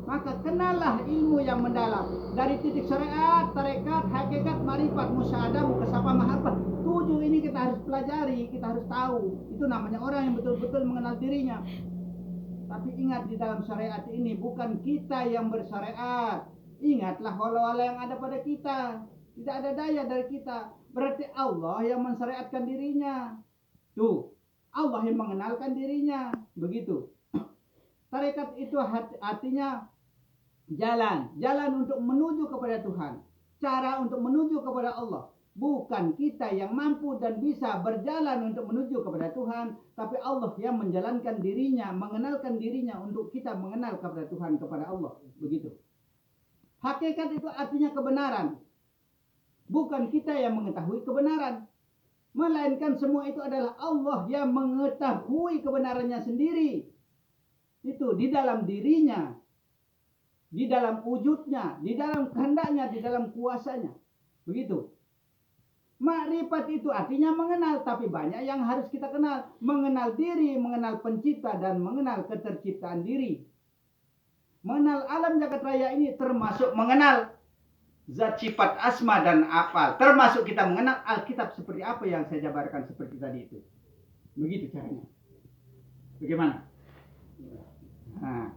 Maka kenallah ilmu yang mendalam. Dari titik syariat, tarekat, hakikat, marifat, musyahadah, mukasafah, mahabbah. 7 ini kita harus pelajari, kita harus tahu. Itu namanya orang yang betul-betul mengenal dirinya. Tapi ingat, di dalam syariat ini bukan kita yang bersyariat. Ingatlah wala yang ada pada kita. Tidak ada daya dari kita. Berarti Allah yang mensyariatkan dirinya. Tuh, Allah yang mengenalkan dirinya. Begitu. Tarekat itu artinya jalan untuk menuju kepada Tuhan, cara untuk menuju kepada Allah. Bukan kita yang mampu dan bisa berjalan untuk menuju kepada Tuhan, tapi Allah yang menjalankan dirinya, mengenalkan dirinya untuk kita mengenal kepada Tuhan, kepada Allah. Begitu. Hakikat itu artinya kebenaran. Bukan kita yang mengetahui kebenaran, melainkan semua itu adalah Allah yang mengetahui kebenarannya sendiri. Itu di dalam dirinya, di dalam wujudnya, di dalam kehendaknya, di dalam kuasanya. Begitu. Makrifat itu artinya mengenal, tapi banyak yang harus kita kenal. Mengenal diri, mengenal pencipta, dan mengenal keterciptaan diri. Mengenal alam jagat raya ini termasuk mengenal zat, sifat, asma, dan afal. Termasuk kita mengenal Alkitab seperti apa yang saya jabarkan seperti tadi itu. Begitu caranya. Bagaimana? Nah,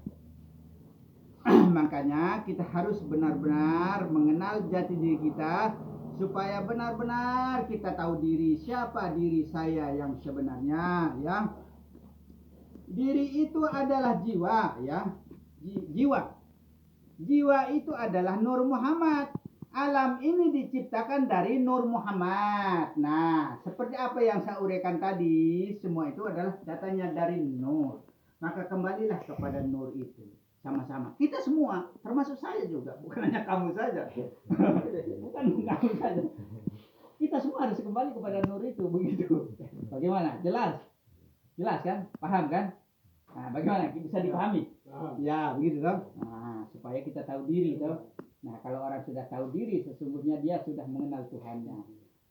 makanya kita harus benar-benar mengenal jati diri kita, supaya benar-benar kita tahu diri, siapa diri saya yang sebenarnya, ya. Diri itu adalah jiwa, ya. Jiwa itu adalah Nur Muhammad. Alam ini diciptakan dari Nur Muhammad. Nah, seperti apa yang saya uraikan tadi, semua itu adalah datanya dari Nur. Maka kembalilah kepada Nur itu. Sama-sama. Kita semua, termasuk saya juga, bukan hanya kamu saja. Bukan kamu saja. Kita semua harus kembali kepada Nur itu, begitu. Bagaimana? Jelas? Jelas kan? Paham kan? Nah, bagaimana? Bisa dipahami? Ya, begitu toh. Nah, supaya kita tahu diri toh. Nah, kalau orang sudah tahu diri, sesungguhnya dia sudah mengenal Tuhannya,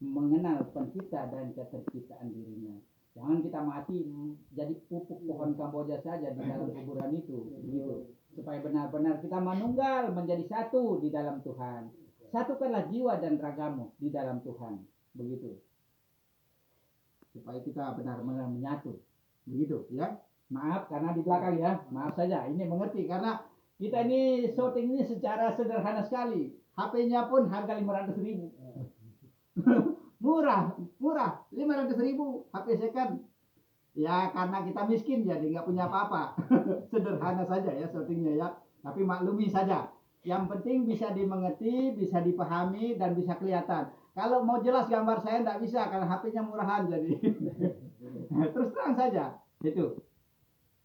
mengenal pencipta dan keterciptaan dirinya. Jangan kita mati jadi pupuk pohon Kamboja saja di dalam kuburan itu, begitu. Supaya benar-benar kita menunggal menjadi satu di dalam Tuhan. Satukanlah jiwa dan ragamu di dalam Tuhan, begitu. Supaya kita benar-benar menyatu, begitu, ya. Maaf karena di belakang ya, maaf saja. Ini mengerti karena kita ini shooting ini secara sederhana sekali. HP-nya pun harga 500.000. murah 500.000 HP second. Ya karena kita miskin jadi nggak punya apa-apa. Sederhana saja ya syutingnya ya. Tapi maklumi saja. Yang penting bisa dimengerti, bisa dipahami, dan bisa kelihatan. Kalau mau jelas gambar saya nggak bisa karena HP-nya murahan jadi. Terus terang saja itu.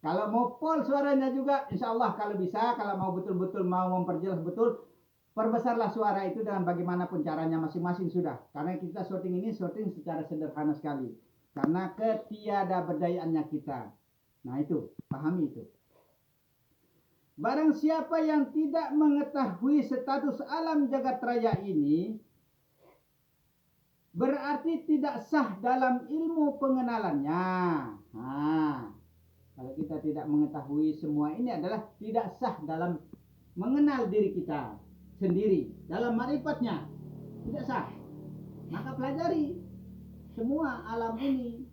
Kalau mau pol suaranya juga, insya Allah kalau bisa, kalau mau betul-betul mau memperjelas betul, perbesarlah suara itu dengan bagaimanapun caranya masing-masing sudah. Karena kita syuting ini syuting secara sederhana sekali. Karena ketiadaberdayaannya kita. Nah itu, pahami itu. Barang siapa yang tidak mengetahui status alam jagat raya ini, berarti tidak sah dalam ilmu pengenalannya. Nah, kalau kita tidak mengetahui semua ini adalah tidak sah dalam mengenal diri kita sendiri. Dalam marifatnya, tidak sah. Maka pelajari semua alam ini,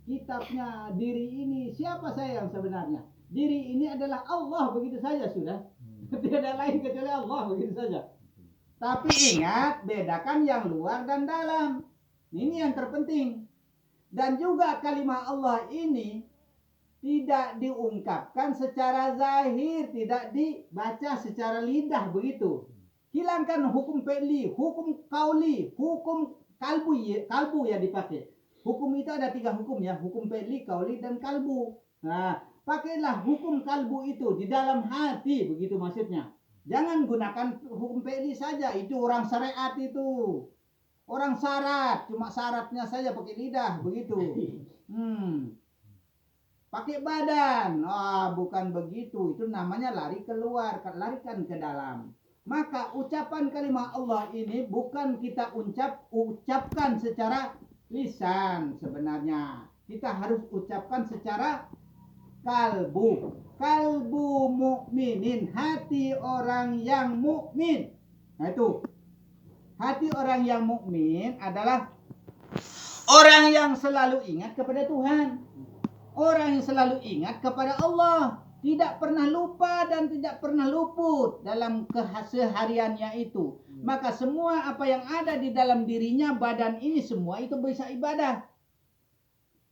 kitabnya, diri ini, siapa saya yang sebenarnya? Diri ini adalah Allah, begitu saja sudah. Tidak ada lain kecuali Allah, begitu saja. Tapi ingat, bedakan yang luar dan dalam. Ini yang terpenting. Dan juga kalimat Allah ini tidak diungkapkan secara zahir, tidak dibaca secara lidah, begitu. Hilangkan hukum fi'li, hukum qauli, hukum kalbu ya dipakai. Hukum itu ada 3 hukum ya, hukum fi'li, qauli, dan kalbu. Nah, pakailah hukum kalbu itu di dalam hati, begitu maksudnya. Jangan gunakan hukum fi'li saja, itu orang syariat itu. Orang syarat, cuma syaratnya saja pakai lidah, begitu. Pakai badan, bukan begitu. Itu namanya lari keluar, larikan ke dalam. Maka ucapan kalimat Allah ini bukan kita ucapkan secara lisan sebenarnya. Kita harus ucapkan secara kalbu. Kalbu mukminin, hati orang yang mukmin. Nah itu. Hati orang yang mukmin adalah orang yang selalu ingat kepada Tuhan. Orang yang selalu ingat kepada Allah, tidak pernah lupa dan tidak pernah luput dalam kesehariannya itu. Maka semua apa yang ada di dalam dirinya, badan ini semua itu bisa ibadah.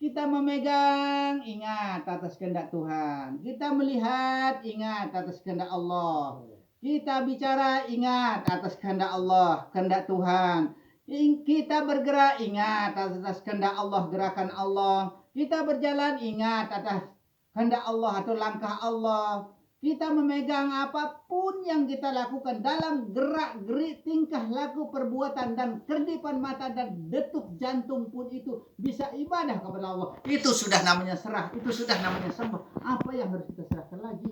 Kita memegang, ingat atas kehendak Tuhan. Kita melihat, ingat atas kehendak Allah. Kita bicara, ingat atas kehendak Allah, kehendak Tuhan. Kita bergerak, ingat atas kehendak Allah, gerakan Allah. Kita berjalan, ingat atas kehendak Allah atau langkah Allah. Kita memegang apapun yang kita lakukan dalam gerak-gerik tingkah laku perbuatan dan kerdipan mata dan detuk jantung pun itu bisa ibadah kepada Allah. Itu sudah namanya serah, itu sudah namanya sembah. Apa yang harus kita serahkan lagi?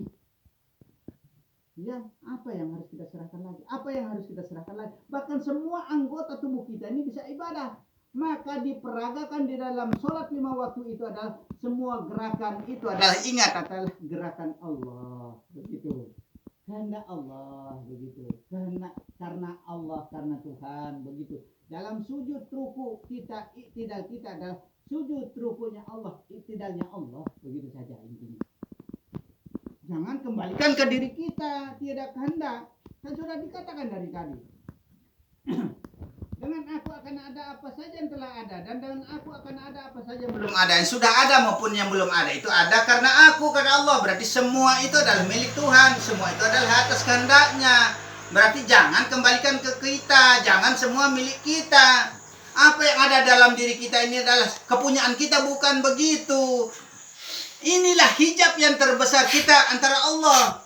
Ya, apa yang harus kita serahkan lagi? Apa yang harus kita serahkan lagi? Bahkan semua anggota tubuh kita ini bisa ibadah. Maka diperagakan di dalam sholat 5 waktu itu adalah semua gerakan itu adalah ingat adalah gerakan Allah. Begitu. Karena Allah begitu. Karena Allah, karena Tuhan begitu. Dalam sujud ruku kita iktidal kita adalah sujud rukunya Allah, iktidalnya Allah. Begitu saja intinya. Jangan kembalikan ke diri kita, tidak kehendak. Kan sudah dikatakan dari tadi. Dengan aku akan ada apa saja yang telah ada, dan dengan aku akan ada apa saja yang belum ada. Yang sudah ada maupun yang belum ada itu ada karena aku, karena Allah. Berarti semua itu adalah milik Tuhan, semua itu adalah atas kehendaknya. Berarti jangan kembalikan ke kita, jangan semua milik kita. Apa yang ada dalam diri kita ini adalah kepunyaan kita, bukan begitu. Inilah hijab yang terbesar kita antara Allah.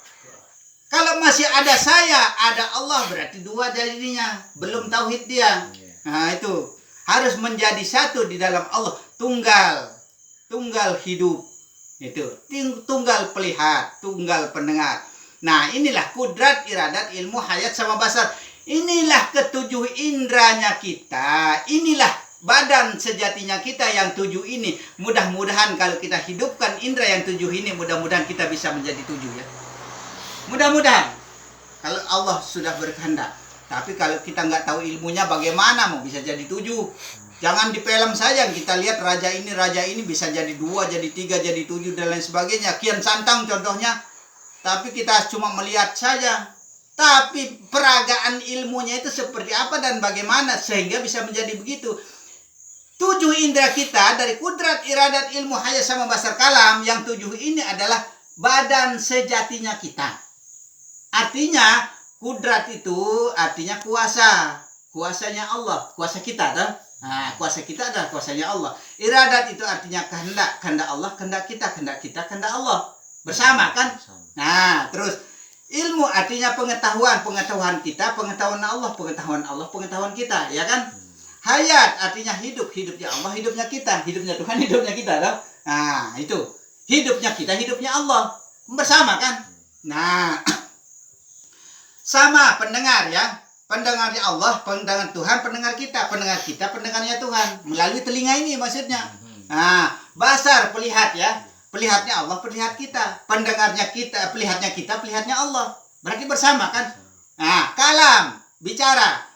Kalau masih ada saya, ada Allah, berarti dua jadinya. Belum tauhid dia. Nah itu. Harus menjadi satu di dalam Allah. Tunggal. Tunggal hidup. Itu. Tunggal pelihat. Tunggal pendengar. Nah inilah kudrat, iradat, ilmu, hayat, sama basar. Inilah ketujuh indranya kita. Inilah badan sejatinya kita yang tujuh ini. Mudah-mudahan kalau kita hidupkan indra yang tujuh ini, mudah-mudahan kita bisa menjadi tujuh ya. Mudah-mudahan kalau Allah sudah berkehendak. Tapi kalau kita nggak tahu ilmunya, bagaimana mau bisa jadi tujuh? Jangan di film saja kita lihat raja ini bisa jadi dua, jadi tiga, jadi tujuh dan lain sebagainya. Kian Santang contohnya. Tapi kita cuma melihat saja. Tapi peragaan ilmunya itu seperti apa dan bagaimana sehingga bisa menjadi begitu. Tujuh indera kita dari kudrat, iradat, ilmu, hayat, sama basar, kalam. Yang tujuh ini adalah badan sejatinya kita. Artinya kudrat itu artinya kuasa. Kuasanya Allah, kuasa kita kan? Nah, kuasa kita adalah kuasanya Allah. Iradat itu artinya kehendak, kehendak Allah, kehendak kita, kehendak Allah. Bersama kan? Nah, terus ilmu artinya pengetahuan, pengetahuan kita, pengetahuan Allah, pengetahuan kita, ya kan? Hayat artinya hidup, hidupnya Allah, hidupnya kita, hidupnya Tuhan, hidupnya kita kan? Nah, itu. Hidupnya kita, hidupnya Allah. Bersama kan? Nah, sama pendengar ya, pendengarnya Allah, pendengar Tuhan, pendengar kita, pendengarnya Tuhan melalui telinga ini maksudnya. Nah, basar pelihat ya, pelihatnya Allah, pelihat kita, pendengarnya kita, pelihatnya Allah. Berarti bersama kan? Nah, kalam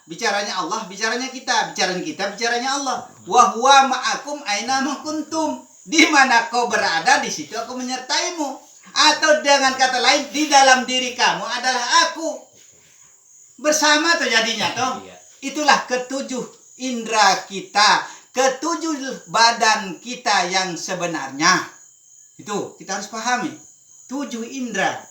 bicaranya Allah, bicaranya kita, bicaranya Allah. Wa huwa ma'akum aina ma kuntum. Di mana kau berada, di situ aku menyertaimu. Atau dengan kata lain, di dalam diri kamu adalah aku. Bersama tuh jadinya toh. Itulah ketujuh indera kita, ketujuh badan kita yang sebenarnya. Itu kita harus pahami. Tujuh indera,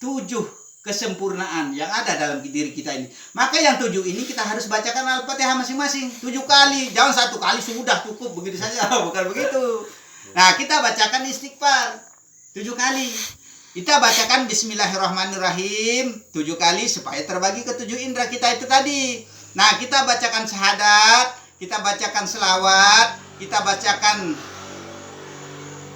tujuh kesempurnaan yang ada dalam diri kita ini. Maka yang tujuh ini kita harus bacakan Al-Fatihah masing-masing 7 kali. Jangan 1 kali sudah cukup begitu saja. Bukan begitu. Nah, kita bacakan istighfar 7 kali. Kita bacakan Bismillahirrahmanirrahim 7 kali supaya terbagi ke 7 indera kita itu tadi. Nah, kita bacakan syahadat, kita bacakan selawat, kita bacakan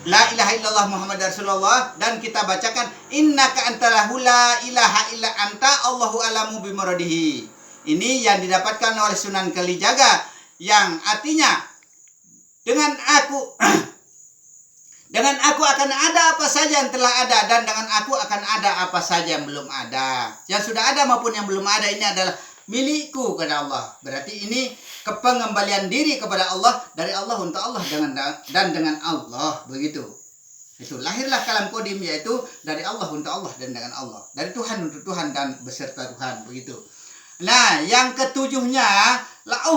La ilaha illallah Muhammad Rasulullah, dan kita bacakan innaka antalahu la ilaha illa anta Allahu alamu bimuradihi. Ini yang didapatkan oleh Sunan Kalijaga, yang artinya dengan aku akan ada apa saja yang telah ada, dan dengan aku akan ada apa saja yang belum ada. Yang sudah ada maupun yang belum ada ini adalah milikku kepada Allah. Berarti ini kepengembalian diri kepada Allah, dari Allah untuk Allah, dan dengan Allah, begitu. Itu lahirlah kalam kodim, yaitu dari Allah untuk Allah dan dengan Allah, dari Tuhan untuk Tuhan dan beserta Tuhan, begitu. Nah, yang ketujuhnya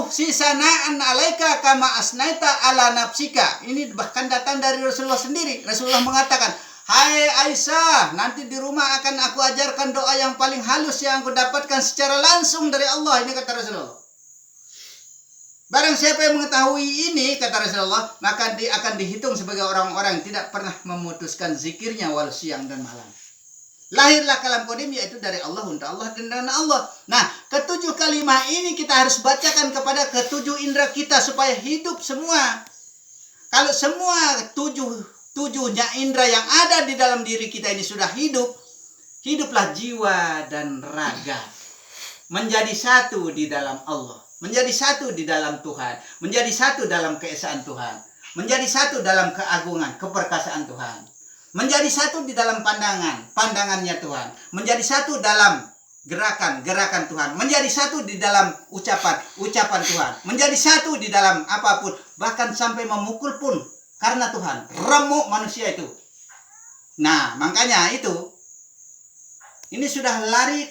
si sana'an alaika kama asnaita ala nafsika. Ini bahkan datang dari Rasulullah sendiri. Rasulullah mengatakan, hai Aisyah, nanti di rumah akan aku ajarkan doa yang paling halus yang aku dapatkan secara langsung dari Allah. Ini kata Rasulullah. Barang siapa yang mengetahui ini, kata Rasulullah, maka dia akan dihitung sebagai orang-orang yang tidak pernah memutuskan zikirnya walau siang dan malam. Lahirlah kalam qadim, yaitu dari Allah, untuk Allah, dan dari Allah. Nah, ketujuh kalimat ini kita harus bacakan kepada ketujuh indera kita supaya hidup semua. Kalau semua tujuhnya indera yang ada di dalam diri kita ini sudah hidup, hiduplah jiwa dan raga menjadi satu di dalam Allah, menjadi satu di dalam Tuhan, menjadi satu dalam keesaan Tuhan, menjadi satu dalam keagungan, keperkasaan Tuhan, menjadi satu di dalam pandangannya Tuhan, menjadi satu dalam gerakan Tuhan, menjadi satu di dalam ucapan Tuhan, menjadi satu di dalam apapun, bahkan sampai memukul pun karena Tuhan, remuk manusia itu. Nah, makanya itu, ini sudah lari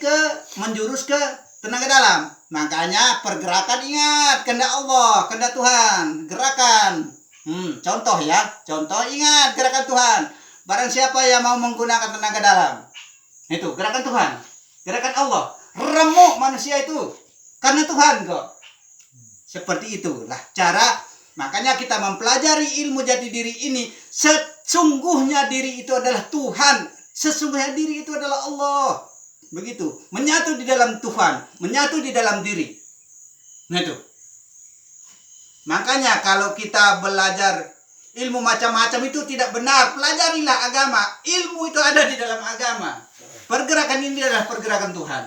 menjurus ke tenaga dalam. Makanya pergerakan, ingat, kehendak Allah, kehendak Tuhan, gerakan. Contoh ya, ingat gerakan Tuhan. Barang siapa yang mau menggunakan tenaga dalam, itu gerakan Tuhan, gerakan Allah, remuk manusia itu karena Tuhan kok. Seperti itulah cara. Makanya kita mempelajari ilmu jati diri ini. Sesungguhnya diri itu adalah Tuhan, sesungguhnya diri itu adalah Allah. Begitu, menyatu di dalam Tuhan, menyatu di dalam diri. Nah itu. Makanya kalau kita belajar ilmu macam-macam itu tidak benar. Pelajarilah agama. Ilmu itu ada di dalam agama. Pergerakan ini adalah pergerakan Tuhan.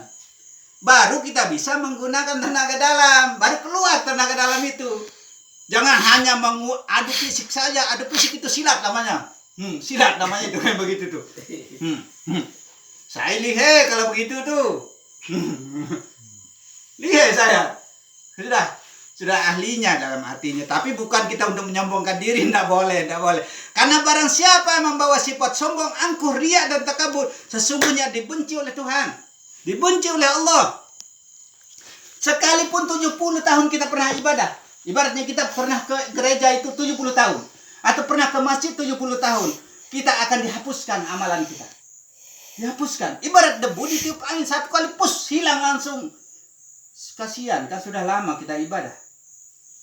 Baru kita bisa menggunakan tenaga dalam. Baru keluar tenaga dalam itu. Jangan hanya adu fisik saja. Adu fisik itu silat namanya. Silat namanya itu, kayak begitu tuh. Saya lihat kalau begitu tuh. Lihat saya. Sudah ahlinya dalam hatinya. Tapi bukan kita untuk menyombongkan diri. Tidak boleh. Karena barang siapa yang membawa sifat sombong, angkuh, riak, dan takabur, sesungguhnya dibenci oleh Tuhan. Dibenci oleh Allah. Sekalipun 70 tahun kita pernah ibadah. Ibaratnya kita pernah ke gereja itu 70 tahun. Atau pernah ke masjid 70 tahun. Kita akan dihapuskan amalan kita. Dihapuskan. Ibarat debu ditiup angin satu kali, pus, hilang langsung. Kasihan, kan sudah lama kita ibadah.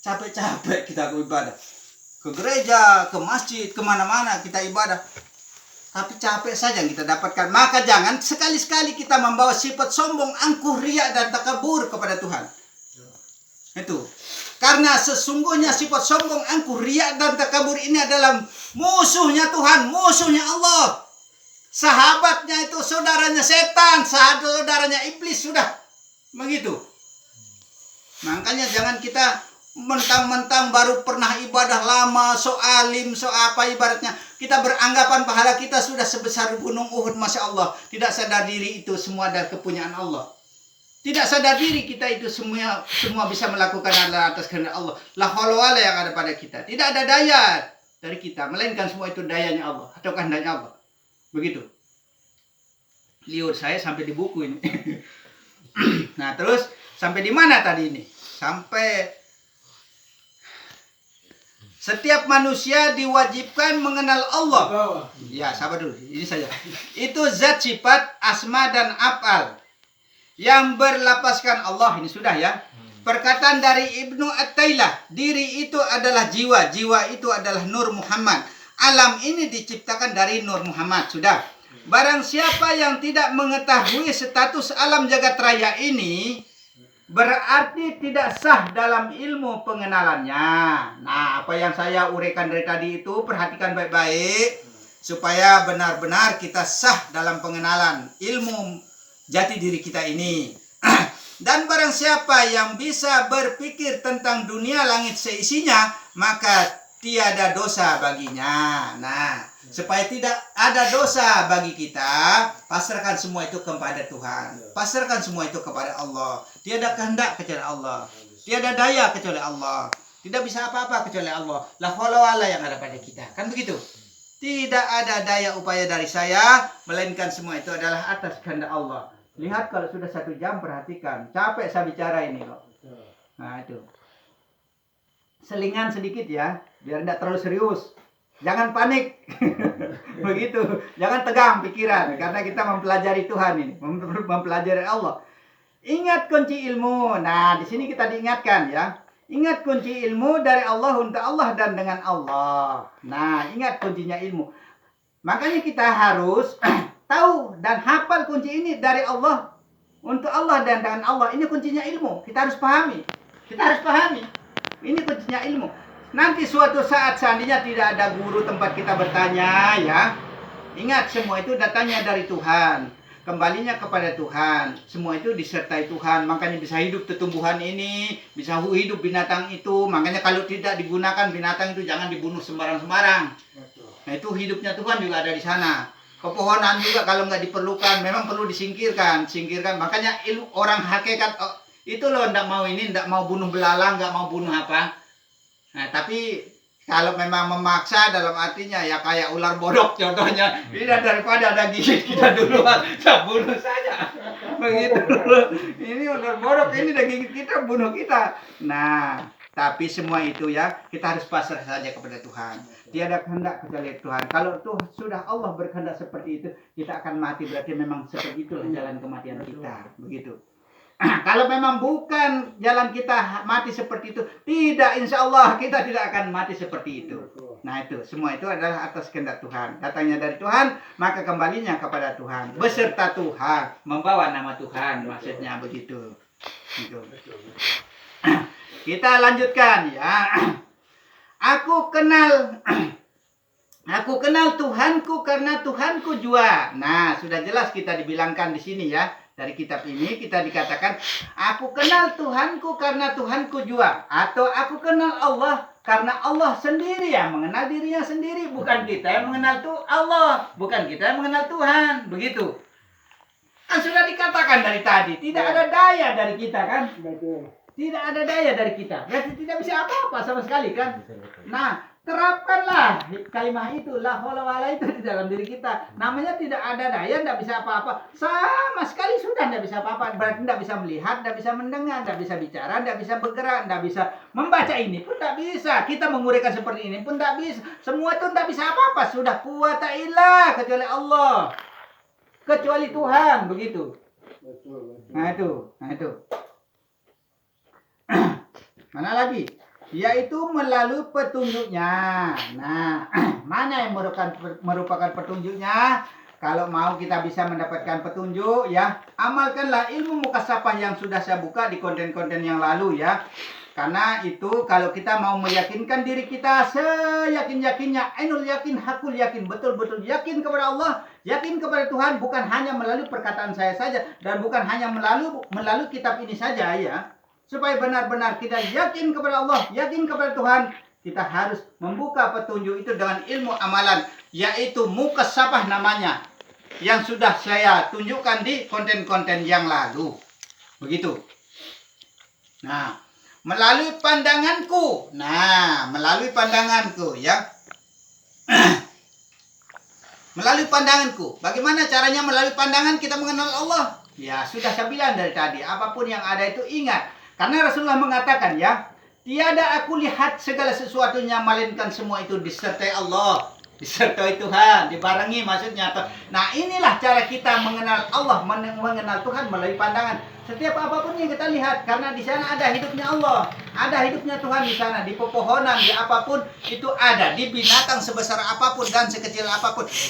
Capek-capek kita ke ibadah. Ke gereja, ke masjid, kemana-mana kita ibadah. Tapi capek saja yang kita dapatkan. Maka jangan sekali-sekali kita membawa sifat sombong, angkuh, riak, dan takabur kepada Tuhan. Itu. Karena sesungguhnya sifat sombong, angkuh, riak, dan takabur ini adalah musuhnya Tuhan, musuhnya Allah. Sahabatnya itu saudaranya setan, saudaranya iblis, sudah begitu. Makanya jangan kita mentang-mentang baru pernah ibadah lama, so alim, so apa ibaratnya. Kita beranggapan pahala kita sudah sebesar gunung Uhud, Masya Allah. Tidak sadar diri itu semua dari kepunyaan Allah. Tidak sadar diri kita itu semua bisa melakukan adalah atas kehendak Allah. La haula wala yang ada pada kita. Tidak ada daya dari kita, melainkan semua itu dayanya Allah atau kehendaknya Allah. Begitu. Liur saya sampai di buku ini. Nah, terus sampai di mana tadi ini? Sampai setiap manusia diwajibkan mengenal Allah. Ya, sabar dulu. Ini saja. Itu zat, sifat, asma, dan af'al yang berlapaskan Allah. Ini sudah ya. Perkataan dari Ibnu At-Tailah, diri itu adalah jiwa, jiwa itu adalah Nur Muhammad. Alam ini diciptakan dari Nur Muhammad. Sudah. Barang siapa yang tidak mengetahui status alam jagat raya ini, berarti tidak sah dalam ilmu pengenalannya. Nah, apa yang saya uraikan dari tadi itu, perhatikan baik-baik, supaya benar-benar kita sah dalam pengenalan ilmu jati diri kita ini. Dan barang siapa yang bisa berpikir tentang dunia langit seisinya, maka tiada dosa baginya. Nah, supaya tidak ada dosa bagi kita, pasrahkan semua itu kepada Tuhan. Pasrahkan semua itu kepada Allah. Tiada kehendak kecuali Allah. Tiada daya kecuali Allah. Tidak bisa apa-apa kecuali Allah. La haula wala yang ada pada kita. Kan begitu? Tidak ada daya upaya dari saya, melainkan semua itu adalah atas kehendak Allah. Lihat kalau sudah 1 jam, perhatikan. Capek saya bicara ini kok. Nah, itu. Selingan sedikit ya, biar tidak terlalu serius. Jangan panik. Begitu. Jangan tegang pikiran, karena kita mempelajari Tuhan ini, mempelajari Allah. Ingat kunci ilmu. Nah, di sini kita diingatkan ya. Ingat kunci ilmu dari Allah untuk Allah dan dengan Allah. Nah, ingat kuncinya ilmu. Makanya kita harus tahu dan hafal kunci ini dari Allah untuk Allah dan dengan Allah. Ini kuncinya ilmu. Kita harus pahami. Kita harus pahami. Ini kuncinya ilmu. Nanti suatu saat seandainya tidak ada guru tempat kita bertanya, ya. Ingat semua itu datangnya dari Tuhan. Kembalinya kepada Tuhan. Semua itu disertai Tuhan. Makanya bisa hidup tumbuhan ini, bisa hidup binatang itu. Makanya kalau tidak digunakan binatang itu jangan dibunuh sembarang-sembarang. Nah, itu hidupnya Tuhan juga ada di sana. Pepohonan juga kalau nggak diperlukan memang perlu disingkirkan, Makanya orang hakikat itu loh nggak mau ini, nggak mau bunuh belalang, nggak mau bunuh apa. Nah, tapi kalau memang memaksa dalam artinya ya kayak ular bodok contohnya, tidak daripada ada gigit kita duluan, kita bunuh saja. Begitu. Ini ular bodok ini udah gigit kita, bunuh kita. Nah, tapi semua itu ya kita harus pasrah saja kepada Tuhan. Tiada kehendak kecuali Tuhan. Kalau tuh sudah Allah berkehendak seperti itu, kita akan mati, berarti memang seperti itulah jalan kematian kita. Begitu. Kalau memang bukan jalan kita mati seperti itu, tidak, insya Allah kita tidak akan mati seperti itu. Nah, itu semua itu adalah atas kehendak Tuhan. Datangnya dari Tuhan, maka kembalinya kepada Tuhan. Beserta Tuhan, membawa nama Tuhan, maksudnya begitu. Gitu. Kita lanjutkan ya. Aku kenal Tuhanku karena Tuhanku jua. Nah, sudah jelas kita dibilangkan di sini ya. Dari kitab ini kita dikatakan, aku kenal Tuhanku karena Tuhanku jua. Atau aku kenal Allah karena Allah sendiri yang mengenal dirinya sendiri. Bukan kita yang mengenal Allah. Bukan kita yang mengenal Tuhan. Begitu. Kan sudah dikatakan dari tadi. Tidak ada daya dari kita kan. Tidak ada daya dari kita. Berarti tidak bisa apa-apa sama sekali kan. Nah, terapkanlah kalimat itu, la haula wala itu di dalam diri kita. Namanya tidak ada daya, tidak bisa apa-apa. Sama sekali sudah tidak bisa apa-apa. Berarti tidak bisa melihat, tidak bisa mendengar, tidak bisa bicara, tidak bisa bergerak, tidak bisa membaca ini pun tidak bisa. Kita menguraikan seperti ini pun tidak bisa. Semua itu tidak bisa apa-apa. Sudah quwata illa kecuali Allah. Kecuali Tuhan, begitu. Nah itu. Mana lagi? Yaitu melalui petunjuknya. Nah, mana yang merupakan petunjuknya? Kalau mau kita bisa mendapatkan petunjuk ya, amalkanlah ilmu mukasafah yang sudah saya buka di konten-konten yang lalu ya. Karena itu kalau kita mau meyakinkan diri kita seyakin-yakinnya, ainul yakin, hakul yakin, betul-betul yakin kepada Allah, yakin kepada Tuhan, bukan hanya melalui perkataan saya saja dan bukan hanya melalui kitab ini saja ya. Supaya benar-benar kita yakin kepada Allah, yakin kepada Tuhan, kita harus membuka petunjuk itu dengan ilmu amalan, yaitu mukasafah namanya, yang sudah saya tunjukkan di konten-konten yang lalu. Begitu. Nah, melalui pandanganku. Nah, melalui pandanganku ya. Melalui pandanganku. Bagaimana caranya melalui pandangan kita mengenal Allah? Ya, sudah saya bilang dari tadi, apapun yang ada itu ingat. Karena Rasulullah mengatakan ya, tiada aku lihat segala sesuatunya melainkan semua itu disertai Allah, disertai Tuhan, dibarengi maksudnya. Nah, inilah cara kita mengenal Allah, mengenal Tuhan melalui pandangan. Setiap apapun yang kita lihat, karena di sana ada hidupnya Allah, ada hidupnya Tuhan di sana, di pepohonan, di apapun itu ada, di binatang sebesar apapun dan sekecil apapun.